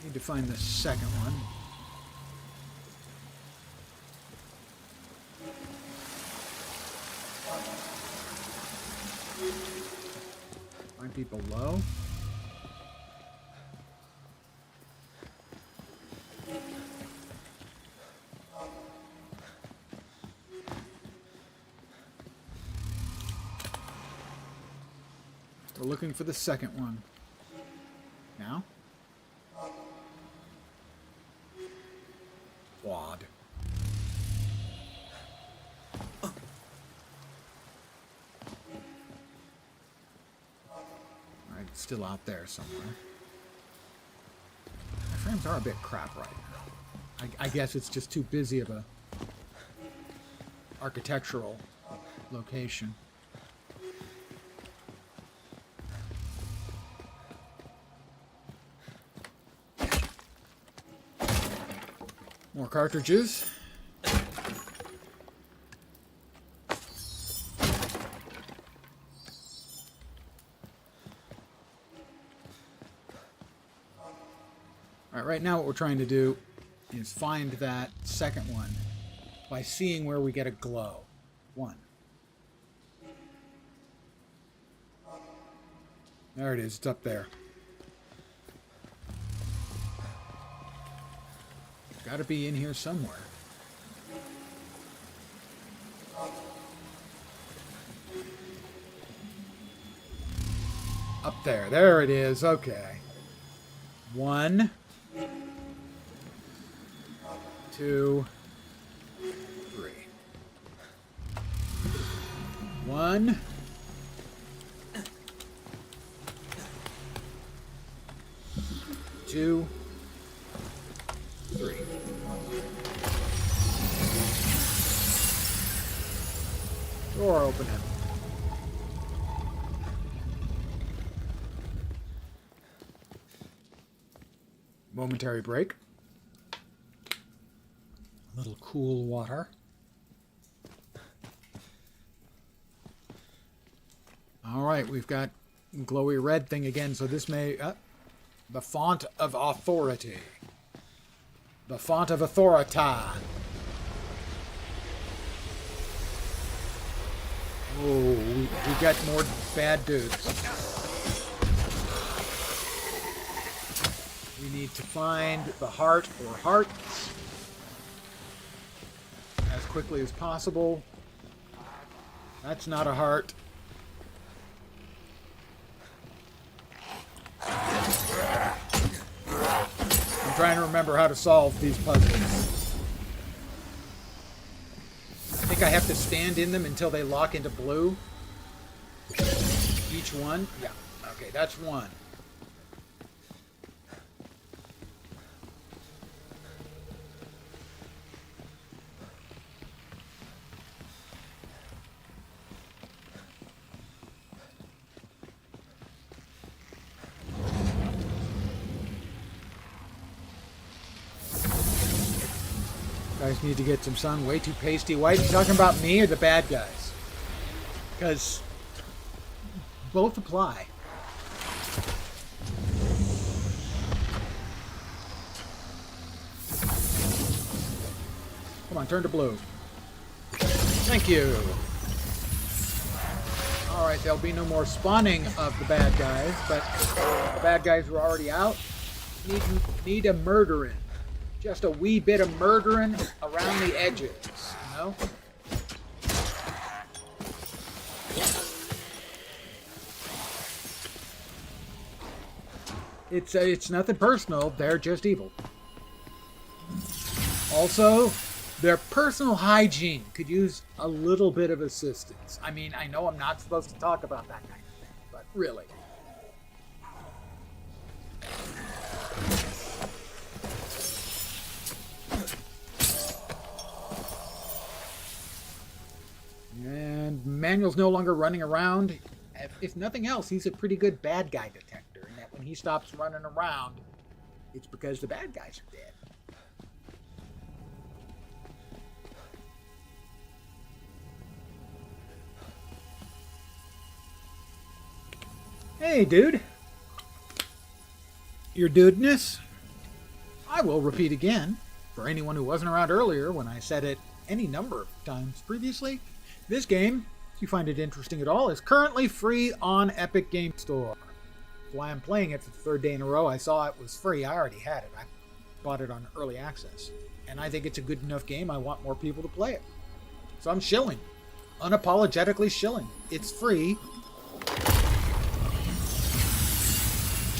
Need to find the second one. Might be below. We're looking for the second one. Now? Quad. Still out there somewhere. My frames are a bit crap right now. I guess it's just too busy of a architectural location. More cartridges. Right now what we're trying to do is find that second one by seeing where we get a glow. 1. There it is. It's up there. Got to be in here somewhere. Up there. There it is. Okay. 1. 2, 3. 1. 2, 3. Door opening. Momentary break. A little cool water. All right, we've got glowy red thing again, so this may... the font of authority. The font of authority. Oh, we got more bad dudes. We need to find the heart or hearts as quickly as possible. That's not a heart. trying to remember how to solve these puzzles. I think I have to stand in them until they lock into blue. Each one? Yeah. Okay, that's one. Guys need to get some sun. Way too pasty white. Are you talking about me or the bad guys? Because both apply. Come on, turn to blue. Thank you. Alright, there'll be no more spawning of the bad guys, but the bad guys were already out. Need a murdering. Just a wee bit of murdering around the edges, you know? It's nothing personal. They're just evil. Also, their personal hygiene could use a little bit of assistance. I mean, I know I'm not supposed to talk about that kind of thing, but really. And Manuel's no longer running around. If nothing else, he's a pretty good bad guy detector. And that when he stops running around, it's because the bad guys are dead. Hey, dude. Your dudeness? I will repeat again, for anyone who wasn't around earlier when I said it any number of times previously. This game, if you find it interesting at all, is currently free on Epic Game Store. That's why I'm playing it for the third day in a row. I saw it was free. I already had it. I bought it on early access. And I think it's a good enough game. I want more people to play it. So I'm shilling. Unapologetically shilling. It's free.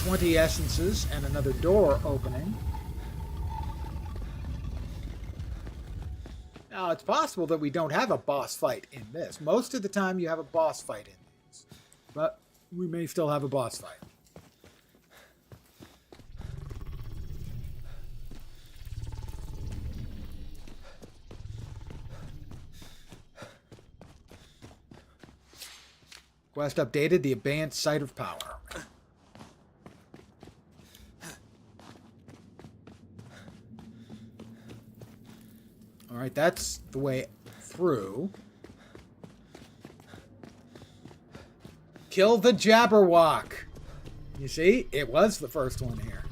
20 essences and another door opening. Now, it's possible that we don't have a boss fight in this. Most of the time, you have a boss fight in these. But we may still have a boss fight. Quest updated, the Abeyance Site of Power. Alright, that's the way through. Kill the Jabberwock. You see? It was the first one here.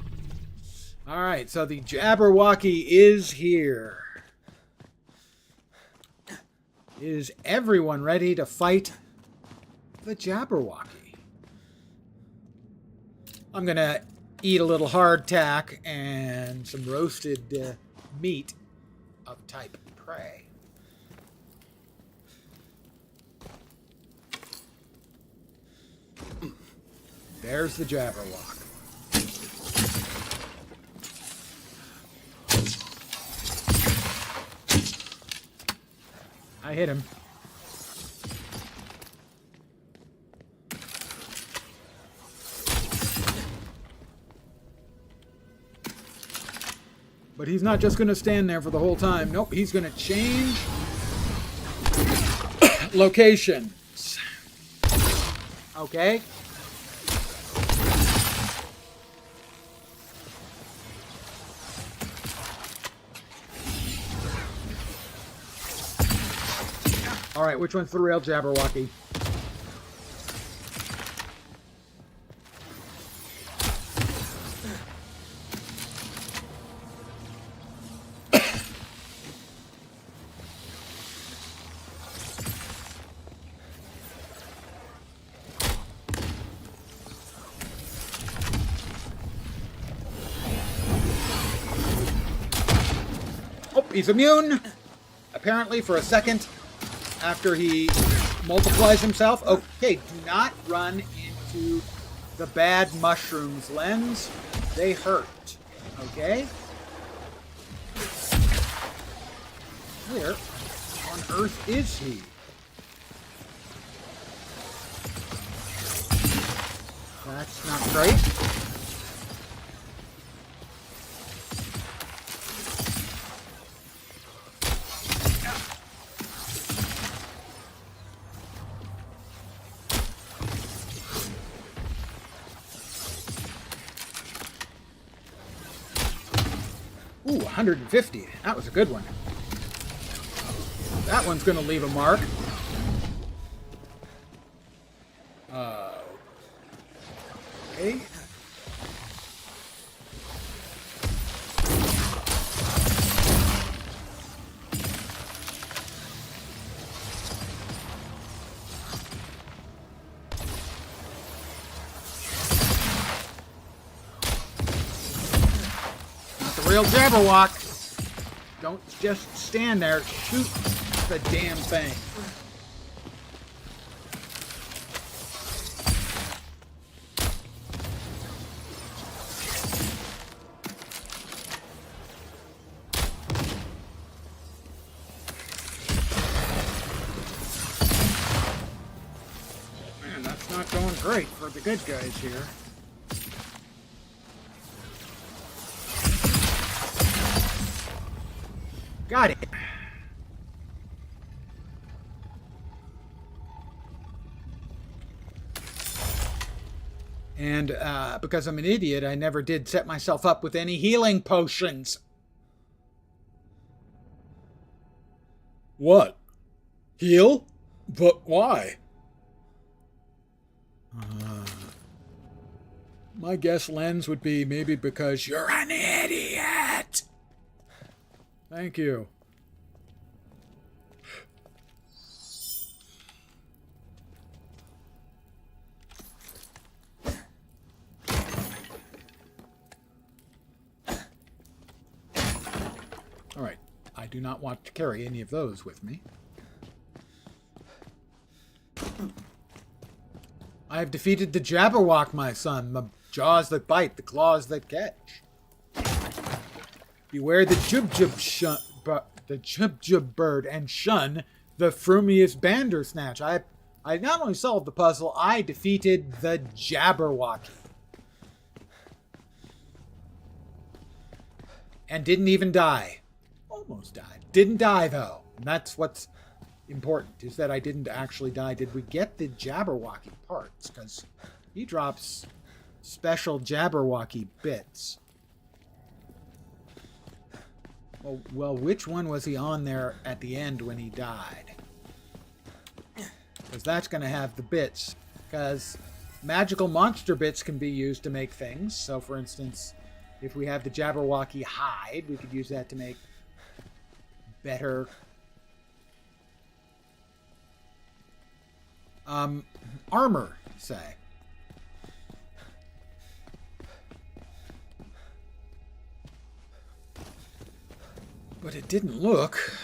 Alright, so the Jabberwocky is here. Is everyone ready to fight the Jabberwocky? I'm going to eat a little hardtack and some roasted meat of type prey. There's the Jabberwock. I hit him. But he's not just going to stand there for the whole time. Nope, he's going to change locations. Okay. All right, which one's the real Jabberwocky? He's immune, apparently, for a second after he multiplies himself. Okay, do not run into the bad mushrooms, Lens. They hurt. Okay. Where on earth is he? That's not great. Ooh, 150. That was a good one. That one's going to leave a mark. Okay. Not the real Jabberwock. Don't just stand there. Shoot the damn thing. Man, that's not going great for the good guys here. Got it. And because I'm an idiot, I never did set myself up with any healing potions. What? Heal? But why? My guess, Lens, would be maybe because you're an idiot. Thank you. All right. I do not want to carry any of those with me. I have defeated the Jabberwock, my son. The jaws that bite, the claws that catch. Beware the Jub bird and shun the frumious Bandersnatch. I not only solved the puzzle, I defeated the Jabberwocky. And didn't even die. Almost died. Didn't die, though. And that's what's important, is that I didn't actually die. Did we get the Jabberwocky parts? Because he drops special Jabberwocky bits. Well, which one was he on there at the end when he died? Because that's going to have the bits. Because magical monster bits can be used to make things. So, for instance, if we have the Jabberwocky hide, we could use that to make better armor, say. But it didn't look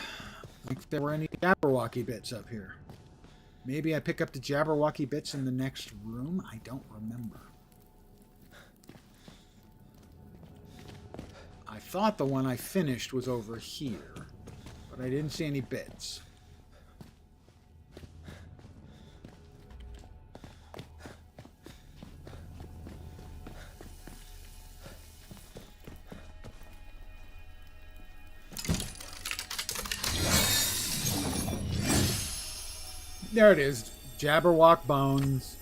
like there were any Jabberwocky bits up here. Maybe I pick up the Jabberwocky bits in the next room? I don't remember. I thought the one I finished was over here, but I didn't see any bits. There it is. Jabberwock bones,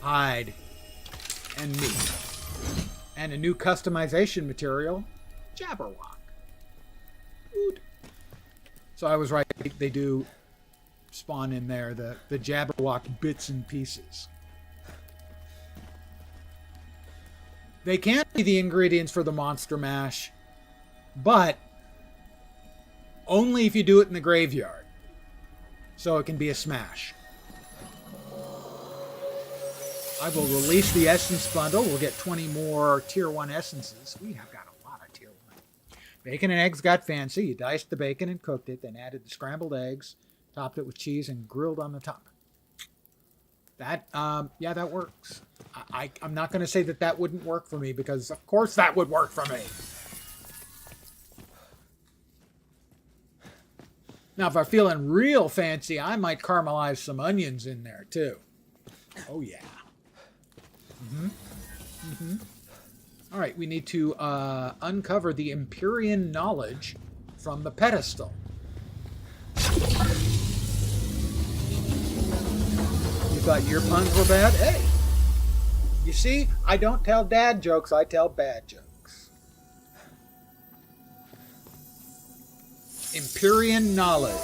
hide, and meat. And a new customization material, Jabberwock. Oot. So I was right. They do spawn in there, the Jabberwock bits and pieces. They can't be the ingredients for the Monster Mash, but only if you do it in the graveyard. So it can be a smash. I will release the Essence Bundle. We'll get 20 more Tier 1 Essences. We have got a lot of Tier 1. Bacon and eggs got fancy. You diced the bacon and cooked it, then added the scrambled eggs, topped it with cheese, and grilled on the top. That, yeah, that works. I'm not going to say that that wouldn't work for me, because of course that would work for me. Now, if I'm feeling real fancy, I might caramelize some onions in there too. Oh yeah. All right, we need to uncover the Empyrean knowledge from the pedestal. You thought your puns were bad? Hey, you see, I don't tell dad jokes, I tell bad jokes. Empyrean knowledge.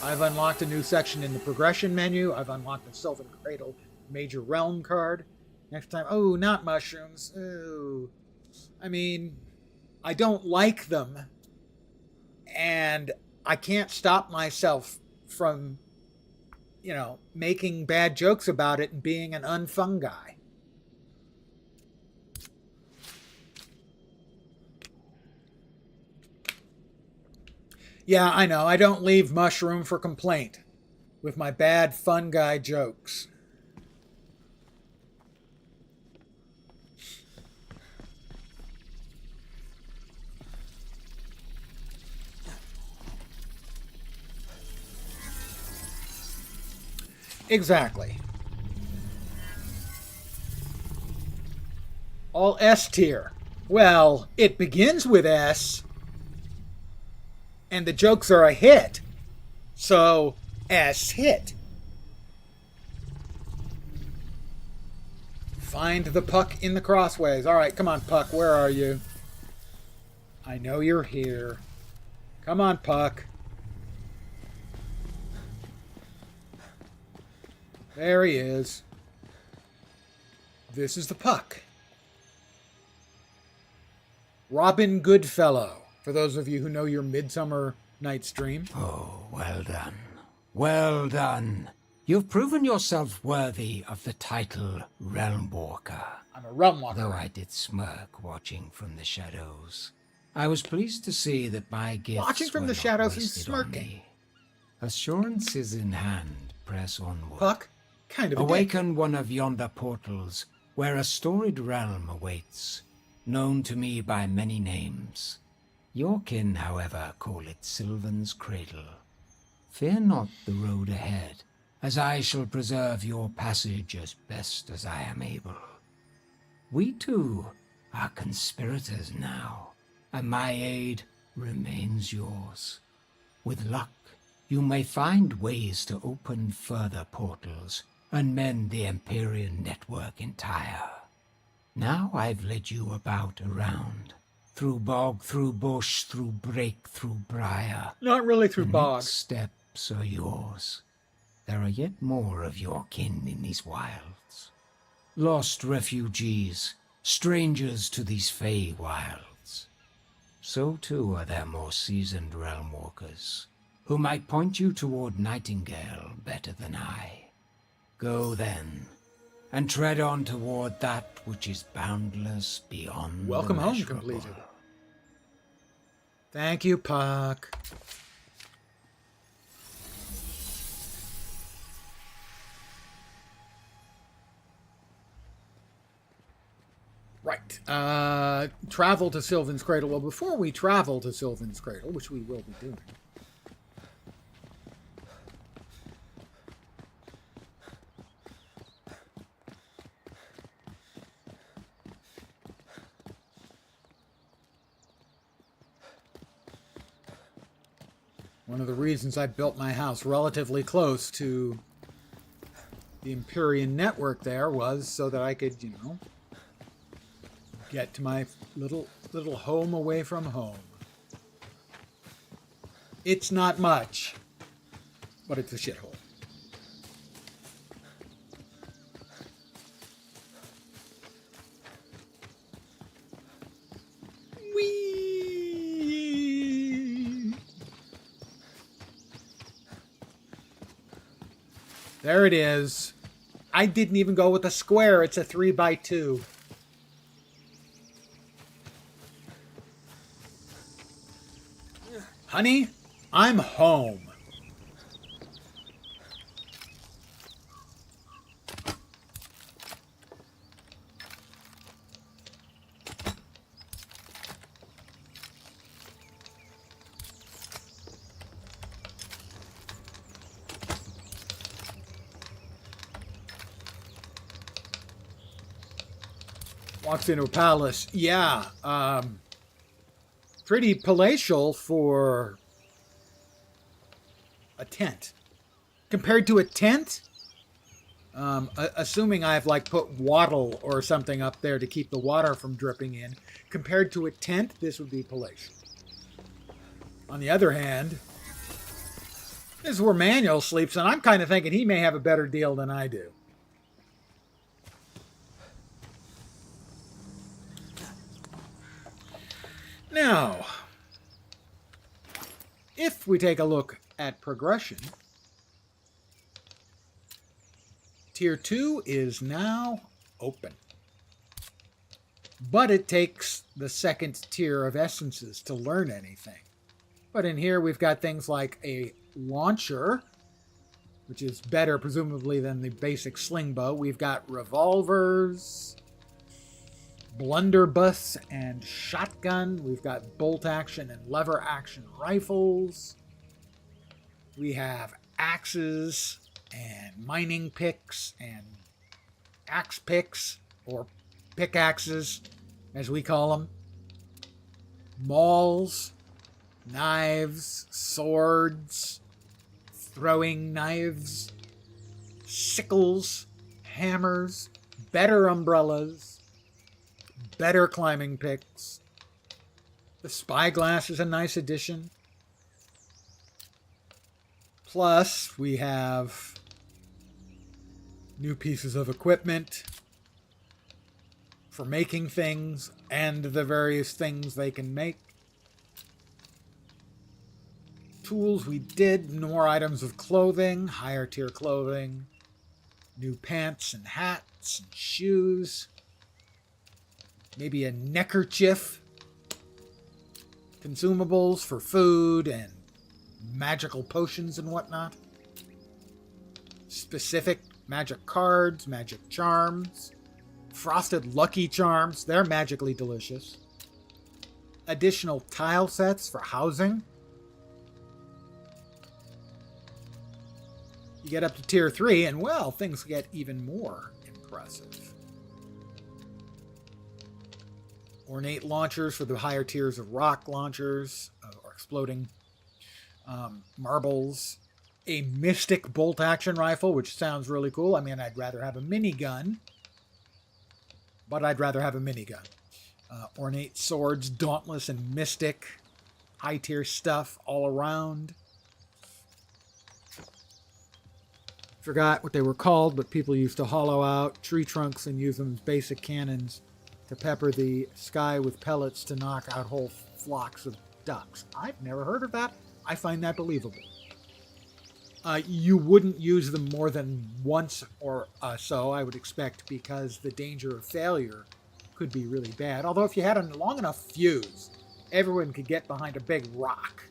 I've unlocked a new section in the progression menu. I've unlocked the Sylvan Cradle Major Realm card. Next time, oh, not mushrooms. Ooh. I mean, I don't like them, and I can't stop myself from, making bad jokes about it and being an unfun guy. Yeah, I know. I don't leave mushroom for complaint with my bad fun guy jokes. Exactly. All S tier. Well, it begins with S, and the jokes are a hit. So, S hit. Find the puck in the crossways. All right, come on, puck. Where are you? I know you're here. Come on, puck. There he is. This is the puck. Robin Goodfellow, for those of you who know your Midsummer Night's Dream. Oh, well done. Well done. You've proven yourself worthy of the title Realm Walker. I'm a realm walker. Though I did smirk watching from the shadows, I was pleased to see that my gifts Watching from were the not shadows and wasted on smirking. me. Assurances in hand, press onward. Puck, kind of a dick. Awaken one of yonder portals, where a storied realm awaits, known to me by many names. Your kin, however, call it Sylvan's Cradle. Fear not the road ahead, as I shall preserve your passage as best as I am able. We two are conspirators now, and my aid remains yours. With luck, you may find ways to open further portals and mend the Empyrean network entire. Now I've led you about around, through bog, through bush, through brake, through briar. Not really through The bog. next steps are yours. There are yet more of your kin in these wilds. Lost refugees, strangers to these fey wilds. So too are there more seasoned realm walkers, who might point you toward Nightingale better than I. Go then, and tread on toward that which is boundless beyond Welcome the home measurable. completed. Thank you, Puck. Right. Travel to Sylvan's Cradle. Well, before we travel to Sylvan's Cradle, which we will be doing, one of the reasons I built my house relatively close to the Empyrean network there was so that I could, get to my little home away from home. It's not much, but it's a shithole. Whee! There it is. I didn't even go with a square. It's a 3x2. Honey, I'm home. Walks into a palace. Yeah. Pretty palatial for a tent. Compared to a tent, assuming I've like put wattle or something up there to keep the water from dripping in, compared to a tent, this would be palatial. On the other hand, this is where Manuel sleeps, and I'm kind of thinking he may have a better deal than I do. Now, if we take a look at progression, Tier 2 is now open. But it takes the second tier of essences to learn anything. But in here we've got things like a launcher, which is better presumably than the basic sling bow. We've got revolvers, blunderbuss and shotgun. We've got bolt action and lever action rifles. We have axes and mining picks and axe picks, or pickaxes as we call them. Mauls, knives, swords, throwing knives, sickles, hammers, better umbrellas, better climbing picks. The spyglass is a nice addition. Plus, we have new pieces of equipment for making things and the various things they can make. Tools we did, more items of clothing, higher tier clothing, new pants and hats and shoes, maybe a neckerchief, consumables for food and magical potions and whatnot, specific magic cards, magic charms, frosted lucky charms, they're magically delicious, additional tile sets for housing. You get up to tier 3 and, well, things get even more impressive. Ornate launchers for the higher tiers of rock launchers or exploding marbles. A mystic bolt action rifle, which sounds really cool. I mean, I'd rather have a minigun, but I'd rather have a minigun. Ornate swords, dauntless and mystic, high tier stuff all around. Forgot what they were called, but people used to hollow out tree trunks and use them as basic cannons to pepper the sky with pellets to knock out whole flocks of ducks. I've never heard of that. I find that believable. You wouldn't use them more than once or so, I would expect, because the danger of failure could be really bad. Although if you had a long enough fuse, everyone could get behind a big rock.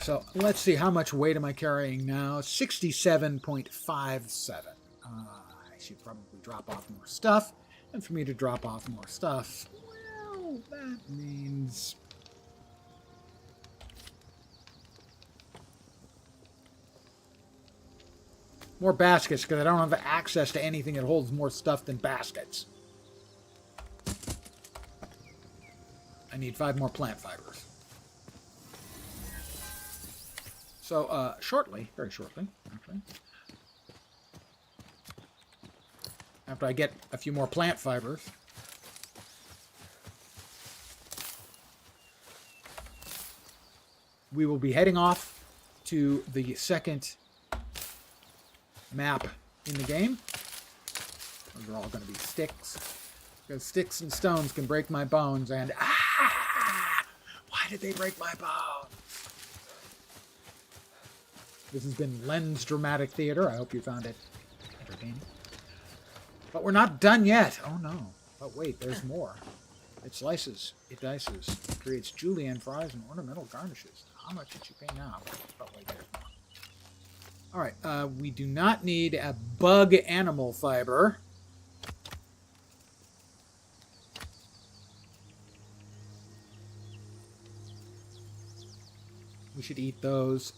So let's see, how much weight am I carrying now? 67.57. I should probably drop off more stuff. And for me to drop off more stuff, well, that means more baskets, because I don't have access to anything that holds more stuff than baskets. I need 5 more plant fibers. So, shortly, very shortly, actually, after I get a few more plant fibers, we will be heading off to the second map in the game. Those are all going to be sticks, because sticks and stones can break my bones, and why did they break my bones? This has been Len's Dramatic Theater. I hope you found it entertaining. But we're not done yet. Oh no. But wait, there's more. It slices, it dices, it creates julienne fries and ornamental garnishes. How much did you pay now? Oh wait, there's more. Alright, we do not need a bug animal fiber. We should eat those.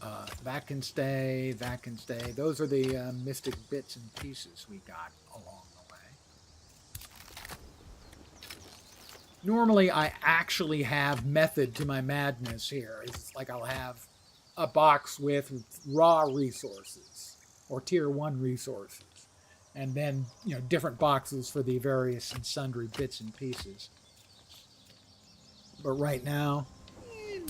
That can stay. That can stay. Those are the mystic bits and pieces we got along the way. Normally, I actually have method to my madness here. It's like I'll have a box with raw resources or tier 1 resources. And then, different boxes for the various and sundry bits and pieces. But right now,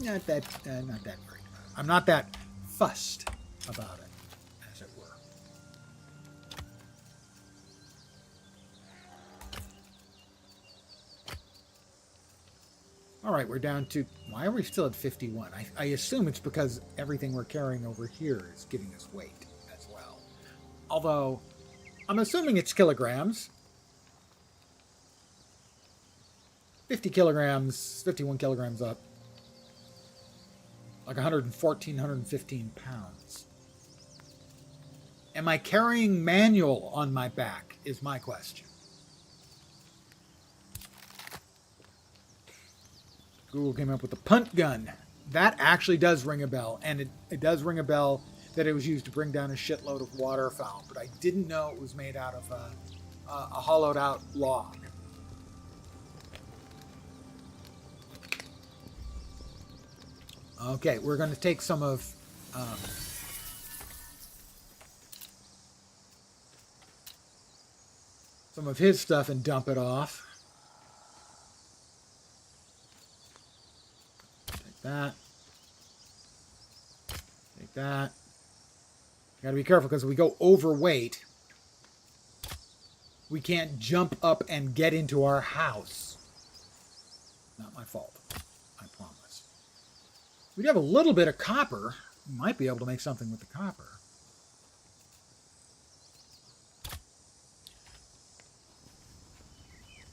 not that great. I'm not that fussed about it, as it were. All right, we're down to... Why are we still at 51? I assume it's because everything we're carrying over here is giving us weight as well. Although, I'm assuming it's kilograms. 50 kilograms, 51 kilograms up. Like 114, 115 pounds. Am I carrying manual on my back, is my question. Google came up with a punt gun. That actually does ring a bell, and it does ring a bell that it was used to bring down a shitload of waterfowl, but I didn't know it was made out of a hollowed out log. Okay, we're going to take some of his stuff and dump it off. Take that. Take that. Got to be careful because if we go overweight, we can't jump up and get into our house. Not my fault. I promise. We do have a little bit of copper. We might be able to make something with the copper.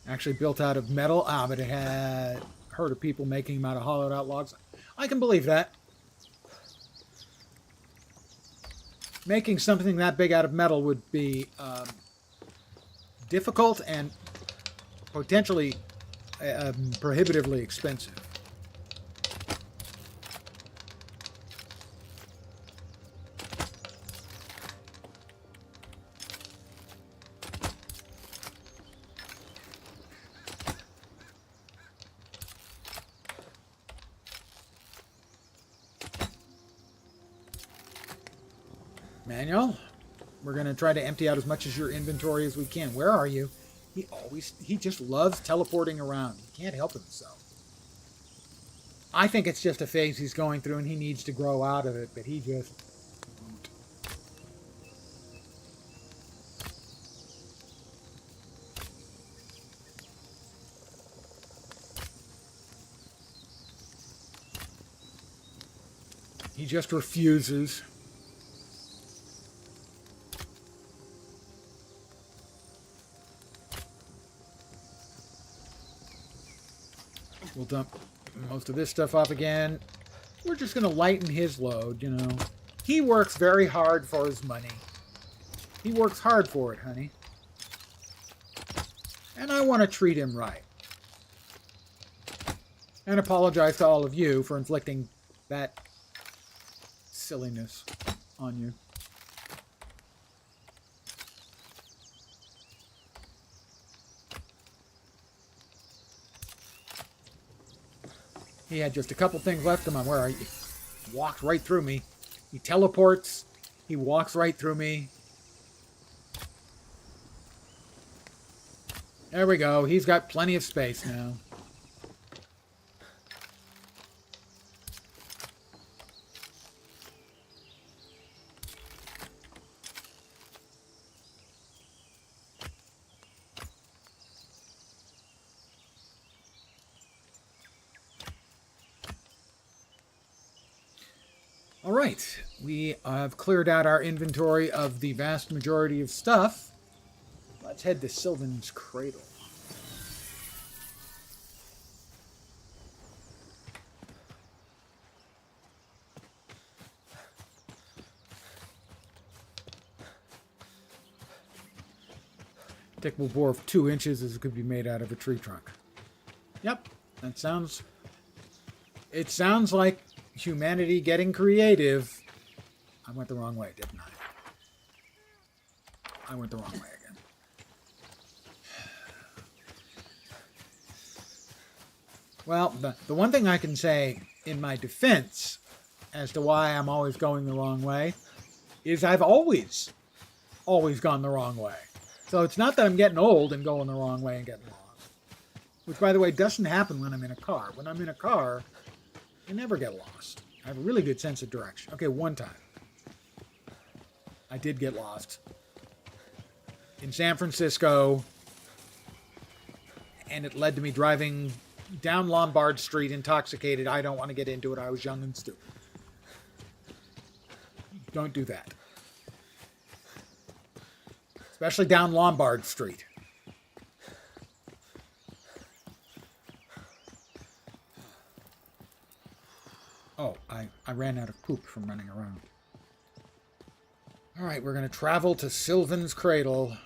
Actually built out of metal. But it had heard of people making them out of hollowed out logs. I can believe that. Making something that big out of metal would be difficult and potentially prohibitively expensive. Manuel, we're going to try to empty out as much of your inventory as we can. Where are you? He just loves teleporting around. He can't help himself. I think it's just a phase he's going through and he needs to grow out of it, but he just won't. He just refuses. We'll dump most of this stuff off again. We're just going to lighten his load, He works very hard for his money. He works hard for it, honey. And I want to treat him right. And apologize to all of you for inflicting that silliness on you. He had just a couple things left. Come on, where are you? He walked right through me. He teleports. He walks right through me. There we go. He's got plenty of space now. All right, we have cleared out our inventory of the vast majority of stuff. Let's head to Sylvan's Cradle. Typical bore of 2 inches as it could be made out of a tree trunk. Yep, that sounds... It sounds like humanity getting creative. I went the wrong way, didn't I? I went the wrong way again. Well, the one thing I can say in my defense as to why I'm always going the wrong way is I've always gone the wrong way. So it's not that I'm getting old and going the wrong way and getting lost. Which, by the way, doesn't happen when I'm in a car. When I'm in a car, I never get lost. I have a really good sense of direction. Okay, one time. I did get lost. In San Francisco. And it led to me driving down Lombard Street intoxicated. I don't want to get into it. I was young and stupid. Don't do that. Especially down Lombard Street. Oh, I ran out of poop from running around. All right, we're going to travel to Sylvan's Cradle.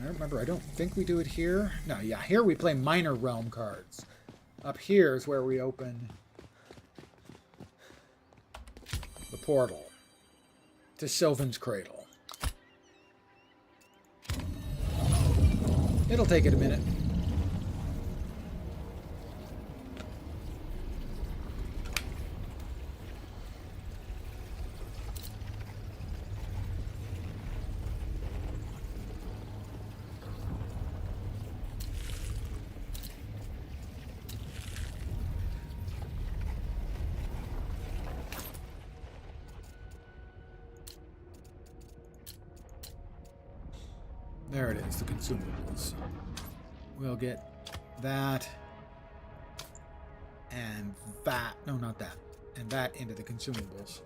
I remember, I don't think we do it here. No, yeah, here we play minor realm cards. Up here is where we open the portal to Sylvan's Cradle. It'll take it a minute. There it is, the consumables. We'll get that and that. No, not that. And that into the consumables.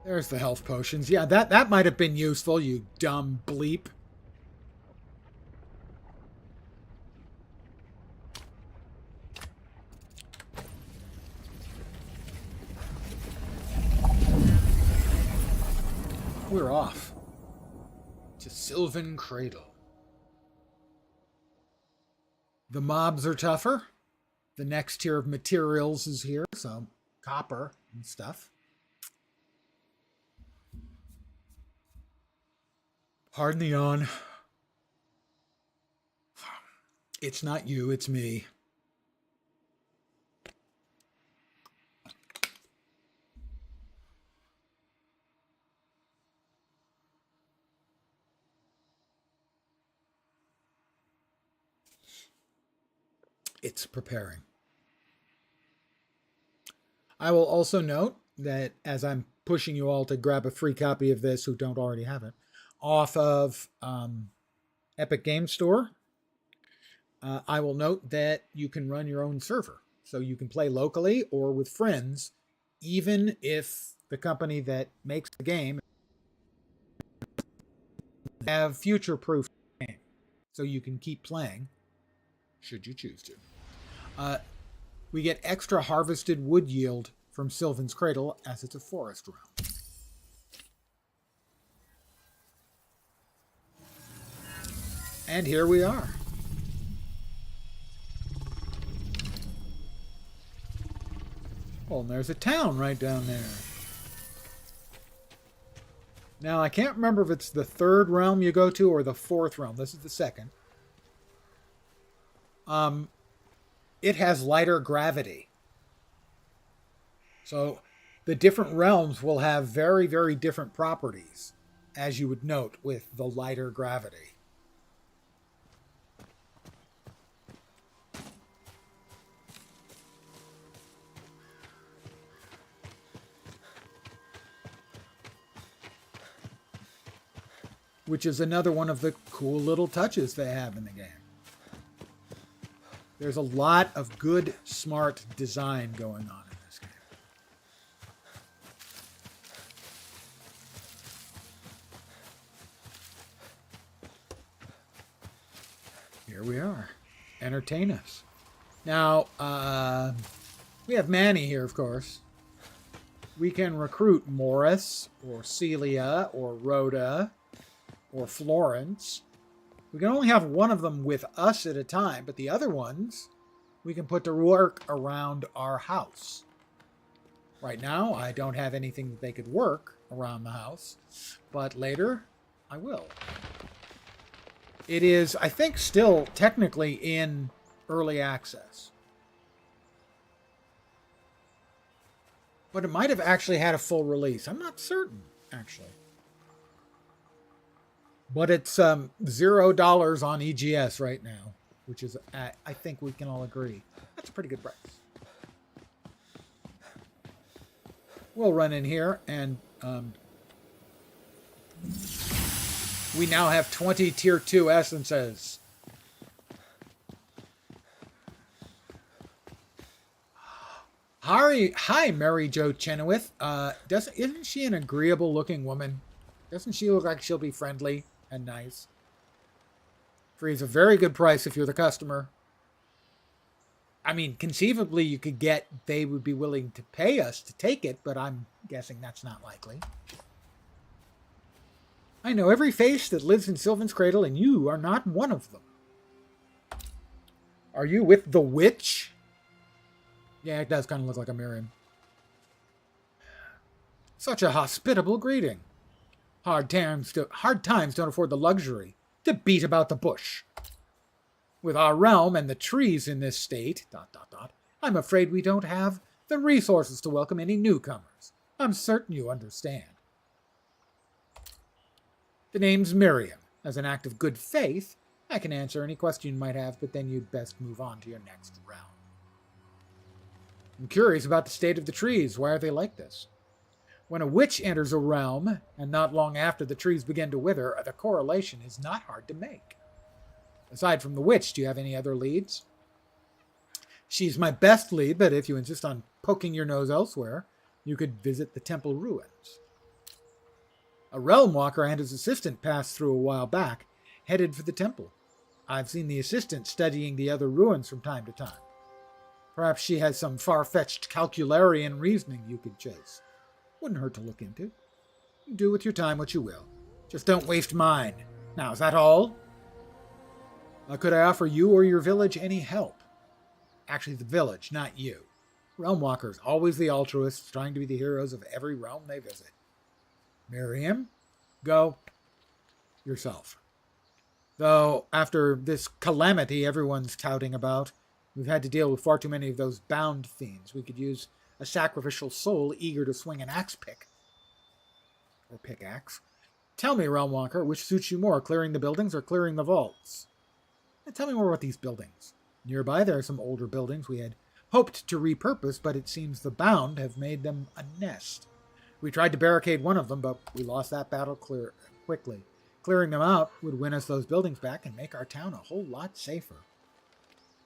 There's the health potions. Yeah, that might have been useful, you dumb bleep. We're off to Sylvan Cradle. The mobs are tougher. The next tier of materials is here, so copper and stuff. Pardon the yawn. It's not you, it's me. It's preparing. I will also note that as I'm pushing you all to grab a free copy of this who don't already have it, off of Epic Game Store, I will note that you can run your own server. So you can play locally or with friends, even if the company that makes the game have future-proof the game. So you can keep playing, should you choose to. We get extra harvested wood yield from Sylvan's Cradle as it's a forest realm. And here we are. Oh, and there's a town right down there. Now, I can't remember if it's the third realm you go to or the fourth realm. This is the second. It has lighter gravity. So the different realms will have very, very different properties, as you would note with the lighter gravity. Which is another one of the cool little touches they have in the game. There's a lot of good, smart design going on in this game. Here we are. Entertain us. Now, we have Manny here, of course. we can recruit Morris, or Celia, or Rhoda, or Florence. We can only have one of them with us at a time, but the other ones we can put to work around our house. Right now, I don't have anything that they could work around the house, but later I will. It is, I think, still technically in early access. But it might have actually had a full release. I'm not certain, actually. But it's $0 on EGS right now, which is, I think we can all agree, that's a pretty good price. We'll run in here, and we now have 20 Tier 2 essences. Hi, Mary Jo Chenoweth. Isn't she an agreeable-looking woman? Doesn't she look like she'll be friendly and nice? Free's a very good price if you're the customer. I mean, conceivably, you could get, they would be willing to pay us to take it, but I'm guessing that's not likely. I know every face that lives in Sylvan's Cradle, and you are not one of them. Are you with the witch? Yeah, it does kind of look like a Miriam. Such a hospitable greeting. Hard times don't afford the luxury to beat about the bush. With our realm and the trees in this state, ... I'm afraid we don't have the resources to welcome any newcomers. I'm certain you understand. The name's Miriam. As an act of good faith, I can answer any question you might have, but then you'd best move on to your next realm. I'm curious about the state of the trees. Why are they like this? When a witch enters a realm, and not long after the trees begin to wither, the correlation is not hard to make. Aside from the witch, do you have any other leads? She's my best lead, but if you insist on poking your nose elsewhere, you could visit the temple ruins. A realm walker and his assistant passed through a while back, headed for the temple. I've seen the assistant studying the other ruins from time to time. Perhaps she has some far-fetched calcularian reasoning you could chase. Wouldn't hurt to look into. Do with your time what you will. Just don't waste mine. Now, is that all? Could I offer you or your village any help? Actually, the village, not you. Realm walkers, always the altruists, trying to be the heroes of every realm they visit. Miriam, go yourself. Though, after this calamity everyone's touting about, we've had to deal with far too many of those bound fiends. We could use a sacrificial soul eager to swing an axe pick. Or pickaxe. Tell me, Realm Walker, which suits you more, clearing the buildings or clearing the vaults? Tell me more about these buildings. Nearby there are some older buildings we had hoped to repurpose, but it seems the bound have made them a nest. We tried to barricade one of them, but we lost that battle quickly. Clearing them out would win us those buildings back and make our town a whole lot safer.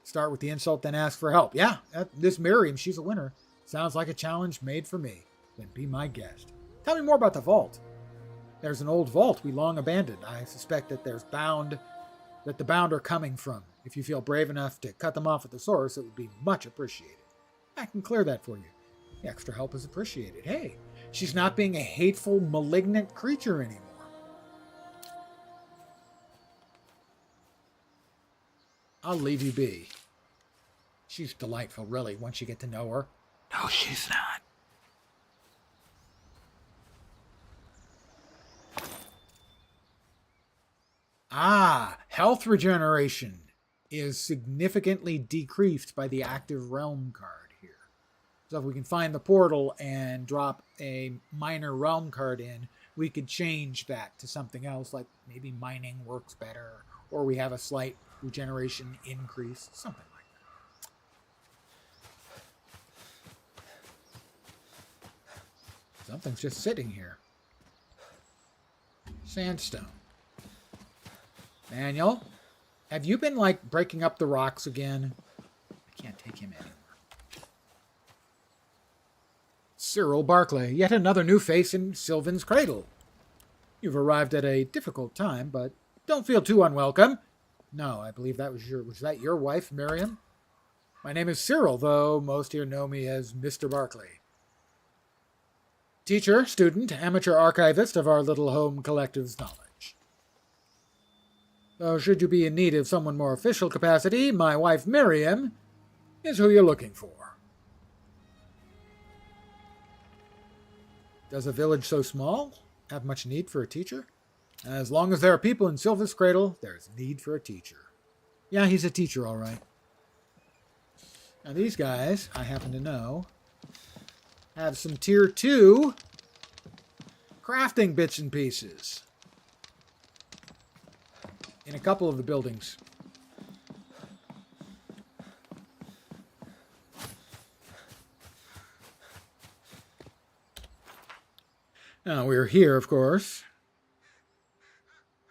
Start with the insult, then ask for help. Yeah, this Miriam, she's a winner. Sounds like a challenge made for me. Then be my guest. Tell me more about the vault. There's an old vault we long abandoned. I suspect that the bound are coming from. If you feel brave enough to cut them off at the source, it would be much appreciated. I can clear that for you. The extra help is appreciated. Hey, she's not being a hateful, malignant creature anymore. I'll leave you be. She's delightful, really, once you get to know her. No, she's not. Health regeneration is significantly decreased by the active realm card here. So if we can find the portal and drop a minor realm card in, we could change that to something else, like maybe mining works better, or we have a slight regeneration increase, something like that. Something's just sitting here. Sandstone. Manuel, have you been, breaking up the rocks again? I can't take him anymore. Cyril Barclay, yet another new face in Sylvan's Cradle. You've arrived at a difficult time, but don't feel too unwelcome. No, I believe that was your wife, Miriam? My name is Cyril, though most here know me as Mr. Barclay. Teacher, student, amateur archivist of our little home collective's knowledge. So should you be in need of someone more official capacity, my wife Miriam is who you're looking for. Does a village so small have much need for a teacher? As long as there are people in Silver's Cradle, there's need for a teacher. Yeah, he's a teacher, all right. Now these guys, I happen to know, have some tier 2 crafting bits and pieces in a couple of the buildings. Now we're here, of course.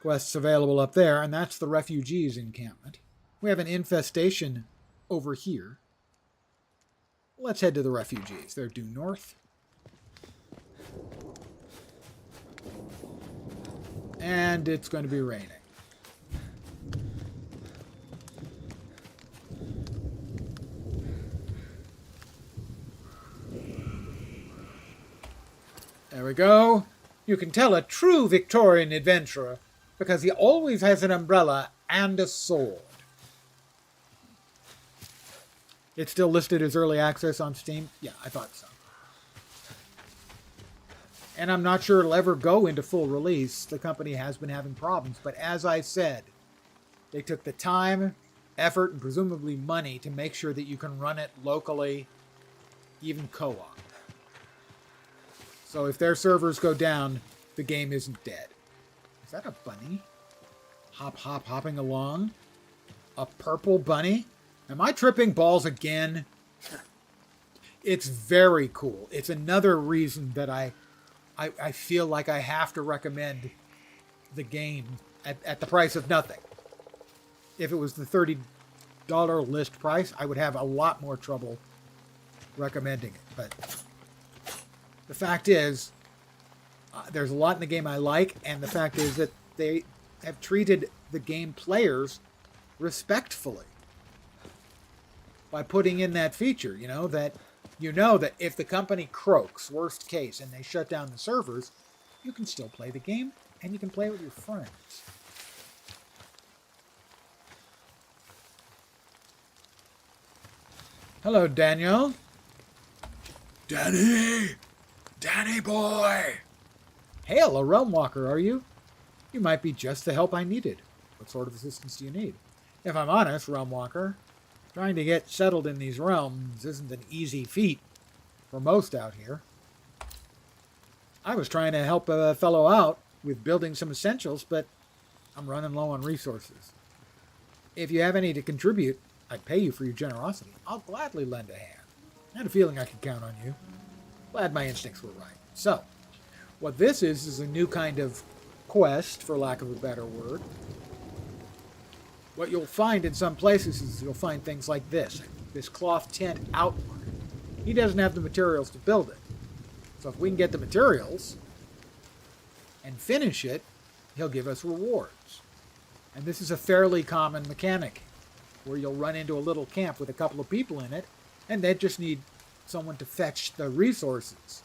Quests available up there, and that's the refugees encampment. We have an infestation over here. Let's head to the refugees. They're due north. And it's going to be raining. There we go. You can tell a true Victorian adventurer because he always has an umbrella and a sword. It's still listed as early access on Steam? Yeah, I thought so. And I'm not sure it'll ever go into full release. The company has been having problems. But as I said, they took the time, effort, and presumably money to make sure that you can run it locally, even co-op. So if their servers go down, the game isn't dead. Is that a bunny? Hopping along? A purple bunny? Am I tripping balls again? It's very cool. It's another reason that I feel like I have to recommend the game at the price of nothing. If it was the $30 list price, I would have a lot more trouble recommending it. But the fact is, there's a lot in the game I like, and the fact is that they have treated the game players respectfully by putting in that feature, that if the company croaks, worst case, and they shut down the servers, you can still play the game, and you can play it with your friends. Hello, Daniel. Danny boy! Hail, a realm walker, are you? You might be just the help I needed. What sort of assistance do you need? If I'm honest, realm walker, trying to get settled in these realms isn't an easy feat for most out here. I was trying to help a fellow out with building some essentials, but I'm running low on resources. If you have any to contribute, I'd pay you for your generosity. I'll gladly lend a hand. I had a feeling I could count on you. Glad my instincts were right. So, what this is a new kind of quest, for lack of a better word. What you'll find in some places is you'll find things like this cloth tent outline. He doesn't have the materials to build it. So if we can get the materials and finish it, he'll give us rewards. And this is a fairly common mechanic, where you'll run into a little camp with a couple of people in it, and they just need someone to fetch the resources.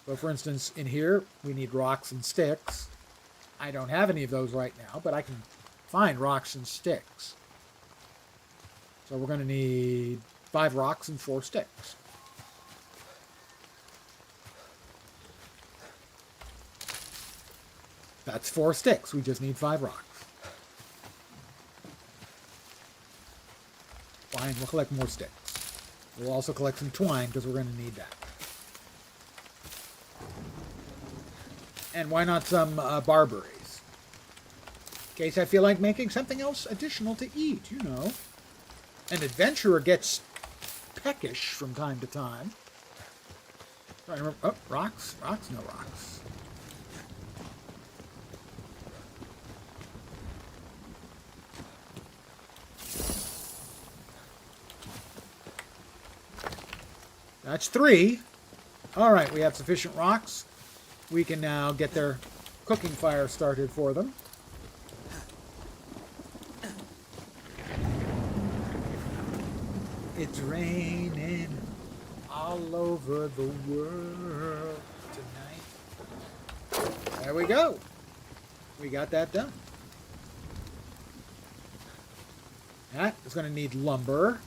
So for instance, in here, we need rocks and sticks. I don't have any of those right now, but I can find rocks and sticks. So we're going to need 5 rocks and 4 sticks. That's 4 sticks. We just need 5 rocks. Fine, we'll collect more sticks. We'll also collect some twine because we're going to need that. And why not some barberries? In case I feel like making something else additional to eat, An adventurer gets peckish from time to time. Trying to remember. Oh, rocks? Rocks? No rocks. That's 3. All right, we have sufficient rocks. We can now get their cooking fire started for them. It's raining all over the world tonight. There we go. We got that done. That is going to need lumber.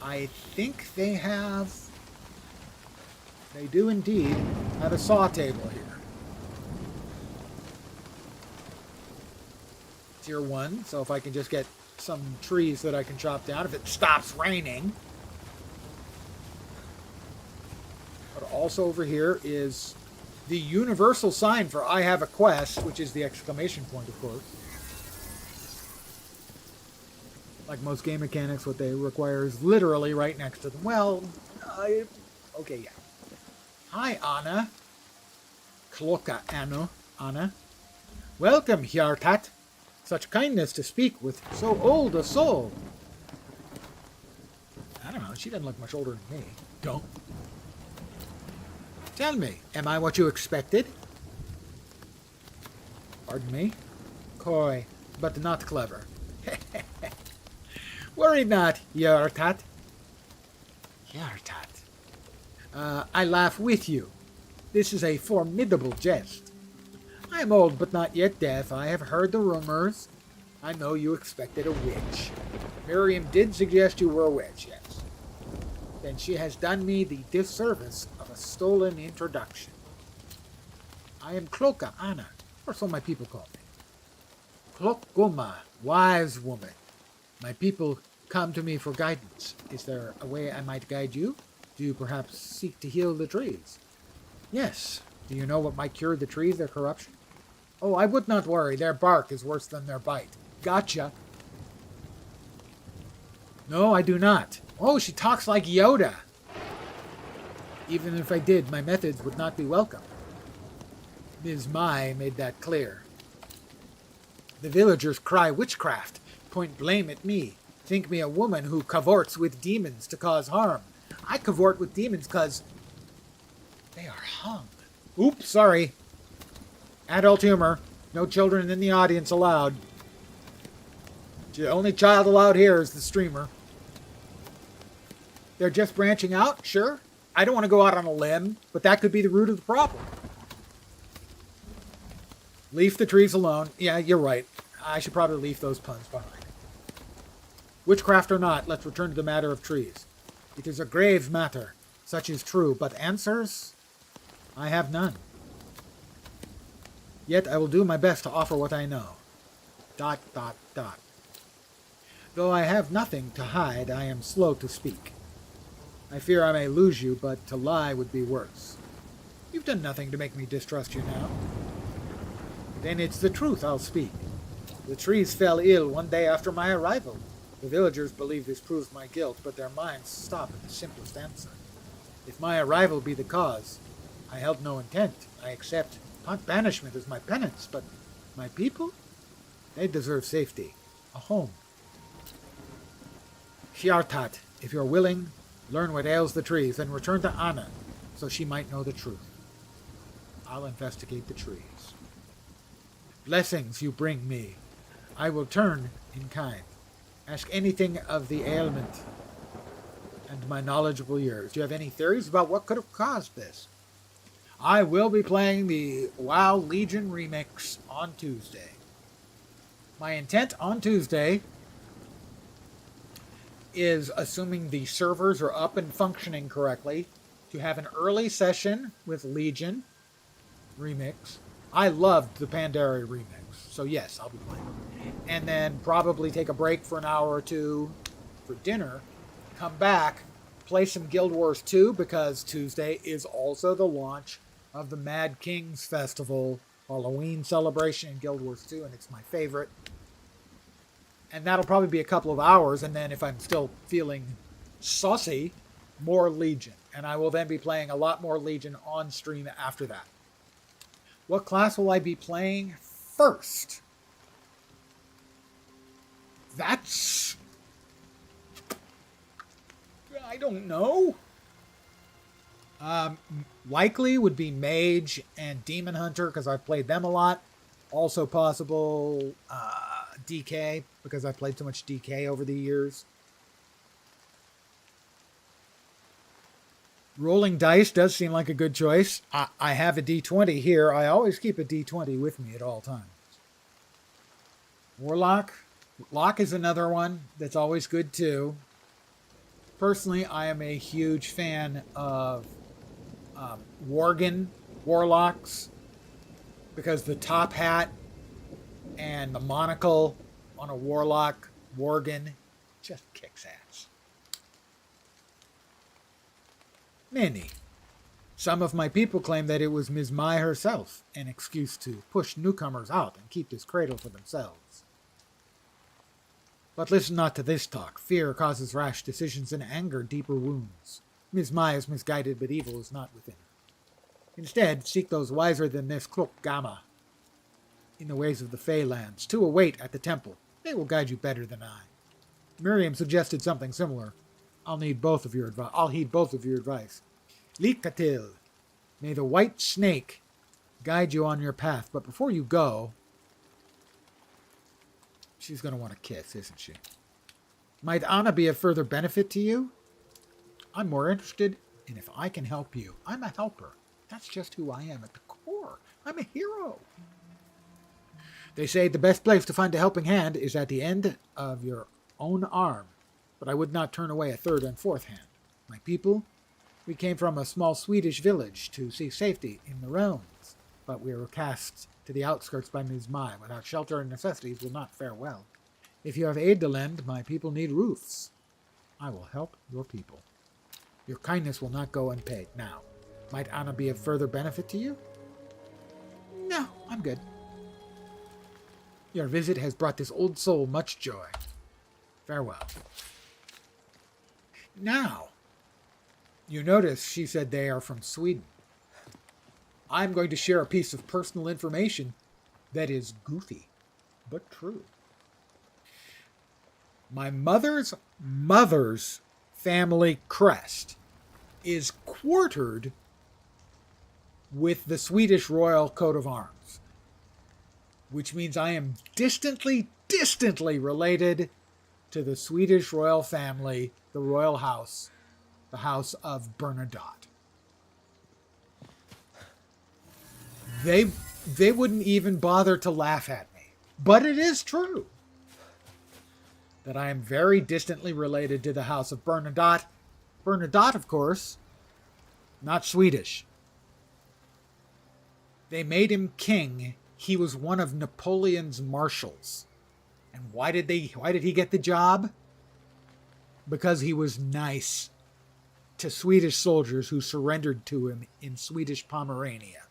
I think they do indeed have a saw table here. Tier 1, so if I can just get some trees that I can chop down, if it stops raining. But also over here is the universal sign for I have a quest, which is the exclamation point, of course. Like most game mechanics, what they require is literally right next to them. Well, okay, yeah. Hi, Anna. Kloka Anna. Welcome, Hjartat. Such kindness to speak with so old a soul. I don't know, she doesn't look much older than me. Don't. Tell me, am I what you expected? Pardon me? Coy, but not clever. Worry not, Hjartat. Hjartat. I laugh with you. This is a formidable jest. I am old, but not yet deaf. I have heard the rumors. I know you expected a witch. Miriam did suggest you were a witch, yes. Then she has done me the disservice of a stolen introduction. I am Kloka Anna, or so my people call me. Klokguma, wise woman. My people come to me for guidance. Is there a way I might guide you? Do you perhaps seek to heal the trees? Yes. Do you know what might cure the trees, their corruption? Oh, I would not worry. Their bark is worse than their bite. Gotcha. No, I do not. Oh, she talks like Yoda. Even if I did, my methods would not be welcome. Ms. Mai made that clear. The villagers cry witchcraft, point blame at me, think me a woman who cavorts with demons to cause harm. I cavort with demons because they are hung. Oops, sorry. Adult humor. No children in the audience allowed. The only child allowed here is the streamer. They're just branching out? Sure. I don't want to go out on a limb, but that could be the root of the problem. Leave the trees alone. Yeah, you're right. I should probably leave those puns behind. Witchcraft or not, let's return to the matter of trees. It is a grave matter. Such is true, but answers? I have none. Yet I will do my best to offer what I know. ... Though I have nothing to hide, I am slow to speak. I fear I may lose you, but to lie would be worse. You've done nothing to make me distrust you now. Then it's the truth I'll speak. The trees fell ill one day after my arrival. The villagers believe this proves my guilt, but their minds stop at the simplest answer. If my arrival be the cause, I held no intent. I accept banishment as my penance, but my people? They deserve safety. A home. Hjartat, if you're willing, learn what ails the trees, then return to Anna, so she might know the truth. I'll investigate the trees. Blessings you bring me. I will turn in kind. Ask anything of the ailment and my knowledgeable ears. Do you have any theories about what could have caused this? I will be playing the WoW Legion remix on Tuesday. My intent on Tuesday is, assuming the servers are up and functioning correctly, to have an early session with Legion remix. I loved the Pandaria remix, so yes, I'll be playing. And then probably take a break for an hour or two for dinner, come back, play some Guild Wars 2, because Tuesday is also the launch of the Mad Kings Festival Halloween celebration in Guild Wars 2, and it's my favorite. And that'll probably be a couple of hours, and then if I'm still feeling saucy, more Legion. And I will then be playing a lot more Legion on stream after that. What class will I be playing first? That's... I don't know. Likely would be Mage and Demon Hunter, because I've played them a lot. Also possible DK, because I've played so much DK over the years. Rolling dice does seem like a good choice. I have a d20 here. I always keep a d20 with me at all times. Warlock. Lock is another one that's always good too. Personally, I am a huge fan of Worgen warlocks because the top hat and the monocle on a warlock Worgen just kicks ass. Many. Some of my people claim that it was Ms. Mai herself, an excuse to push newcomers out and keep this cradle for themselves. But listen not to this talk. Fear causes rash decisions and anger deeper wounds. Ms. Mai is misguided, but evil is not within her. Instead, seek those wiser than this Kluk Gama in the ways of the Feylands to await at the temple. They will guide you better than I. Miriam suggested something similar. I'll heed both of your advice. Likatil, may the white snake guide you on your path. But before you go, she's going to want a kiss, isn't she? Might Anna be of further benefit to you? I'm more interested in if I can help you. I'm a helper. That's just who I am at the core. I'm a hero. They say the best place to find a helping hand is at the end of your own arm, but I would not turn away a third and fourth hand. My people, we came from a small Swedish village to seek safety in the realms, but we were cast to the outskirts by Ms. Mai. Without shelter and necessities will not fare well. If you have aid to lend, my people need roofs. I will help your people. Your kindness will not go unpaid. Now, might Anna be of further benefit to you? No, I'm good. Your visit has brought this old soul much joy. Farewell. Now, you notice she said they are from Sweden. I'm going to share a piece of personal information that is goofy, but true. My mother's family crest is quartered with the Swedish royal coat of arms, which means I am distantly related to the Swedish royal family, the royal house, the house of Bernadotte. They wouldn't even bother to laugh at me, but it is true that I am very distantly related to the house of Bernadotte. Bernadotte, of course, not Swedish. They made him king. He was one of Napoleon's marshals. And why did he get the job? Because he was nice to Swedish soldiers who surrendered to him in Swedish Pomerania.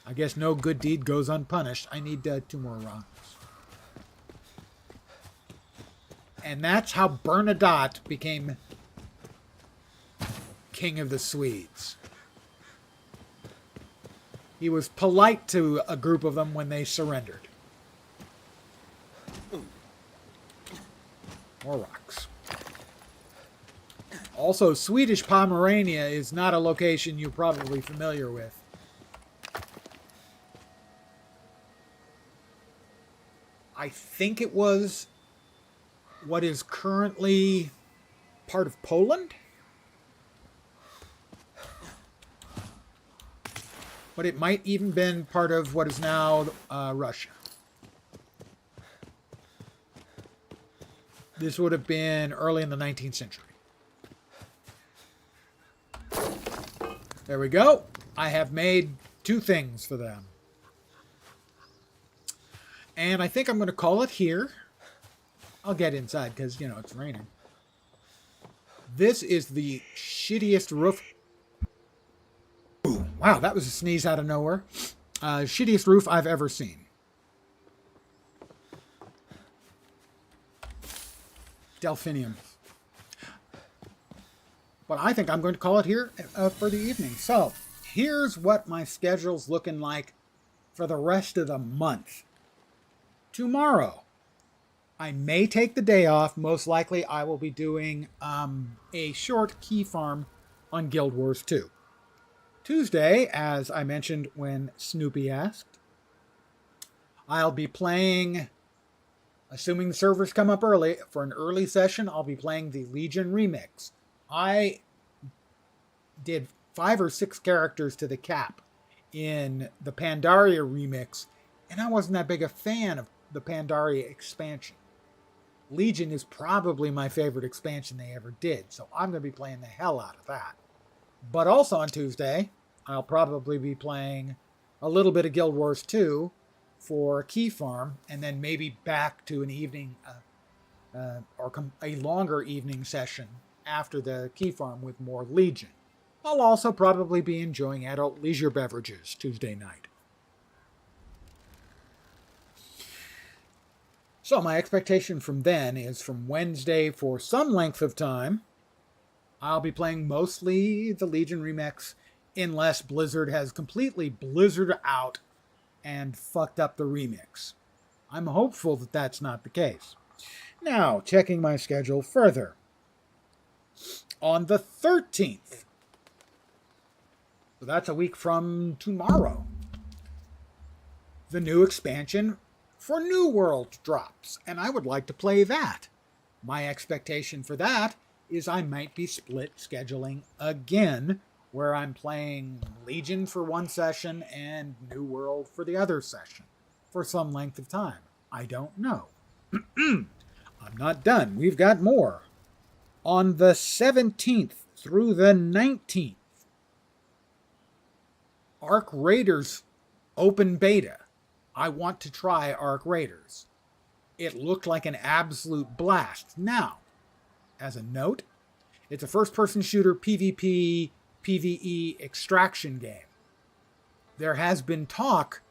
I guess no good deed goes unpunished. I need 2 more rounds. And that's how Bernadotte became king of the Swedes. He was polite to a group of them when they surrendered. More rocks. Also, Swedish Pomerania is not a location you're probably familiar with. I think it was what is currently part of Poland. But it might even been part of what is now Russia. This would have been early in the 19th century. There we go. I have made 2 things for them. And I think I'm going to call it here. I'll get inside because, it's raining. This is the shittiest roof. Ooh, wow, that was a sneeze out of nowhere. Shittiest roof I've ever seen. Delphinium. But I think I'm going to call it here for the evening. So, here's what my schedule's looking like for the rest of the month. Tomorrow, I may take the day off. Most likely, I will be doing a short key farm on Guild Wars 2. Tuesday, as I mentioned when Snoopy asked, I'll be playing Assuming the servers come up early, for an early session, I'll be playing the Legion remix. I did 5 or 6 characters to the cap in the Pandaria remix, and I wasn't that big a fan of the Pandaria expansion. Legion is probably my favorite expansion they ever did, so I'm going to be playing the hell out of that. But also on Tuesday, I'll probably be playing a little bit of Guild Wars 2 for Key Farm, and then maybe back to an evening a longer evening session after the Key Farm with more Legion. I'll also probably be enjoying adult leisure beverages Tuesday night. So my expectation from then is from Wednesday for some length of time, I'll be playing mostly the Legion remix unless Blizzard has completely blizzarded out and fucked up the remix. I'm hopeful that that's not the case. Now, checking my schedule further. On the 13th, so that's a week from tomorrow, the new expansion for New World drops, and I would like to play that. My expectation for that is I might be split scheduling again, where I'm playing Legion for one session and New World for the other session for some length of time. I don't know. I'm not done. We've got more. On the 17th through the 19th, Arc Raiders open beta. I want to try Arc Raiders. It looked like an absolute blast. Now, as a note, it's a first-person shooter PvP, PvE extraction game. There has been talk,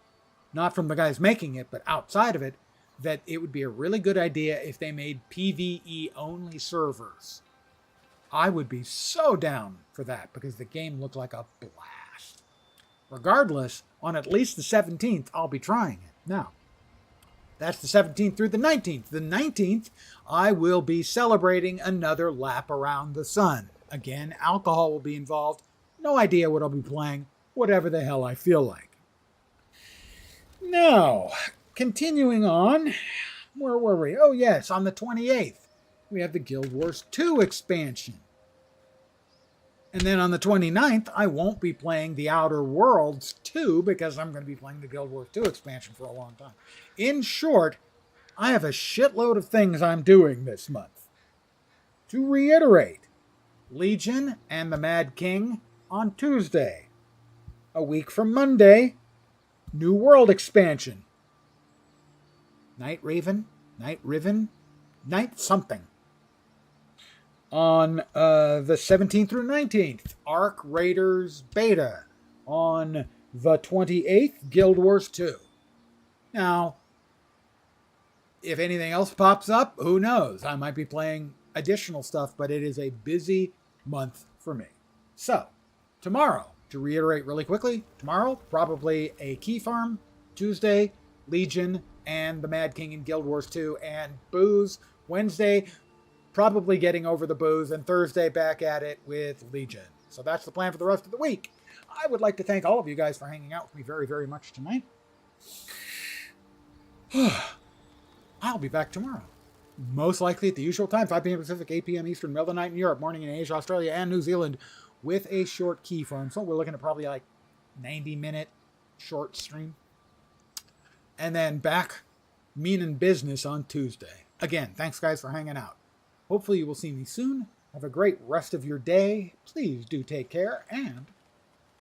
not from the guys making it, but outside of it, that it would be a really good idea if they made PvE-only servers. I would be so down for that because the game looked like a blast. Regardless, on at least the 17th, I'll be trying it. Now, that's the 17th through the 19th. The 19th, I will be celebrating another lap around the sun. Again, alcohol will be involved. No idea what I'll be playing. Whatever the hell I feel like. Now, continuing on. Where were we? Oh, yes, on the 28th, we have the Guild Wars 2 expansion. And then on the 29th, I won't be playing the Outer Worlds 2 because I'm going to be playing the Guild Wars 2 expansion for a long time. In short, I have a shitload of things I'm doing this month. To reiterate, Legion and the Mad King on Tuesday. A week from Monday, New World expansion. Night Raven, Night something. On the 17th through 19th, Arc Raiders beta. On the 28th, Guild Wars 2. Now, if anything else pops up, who knows? I might be playing additional stuff, but it is a busy month for me. So, tomorrow, to reiterate really quickly, tomorrow, probably a Key Farm. Tuesday, Legion and the Mad King in Guild Wars 2 and booze. Wednesday, probably getting over the booze, and Thursday back at it with Legion. So that's the plan for the rest of the week. I would like to thank all of you guys for hanging out with me very, very much tonight. I'll be back tomorrow. Most likely at the usual time, 5 p.m. Pacific, 8 p.m. Eastern, middle of the night in Europe, morning in Asia, Australia, and New Zealand, with a short Key Farm. So we're looking at probably like 90-minute short stream. And then back meaning business on Tuesday. Again, thanks guys for hanging out. Hopefully you will see me soon. Have a great rest of your day. Please do take care, and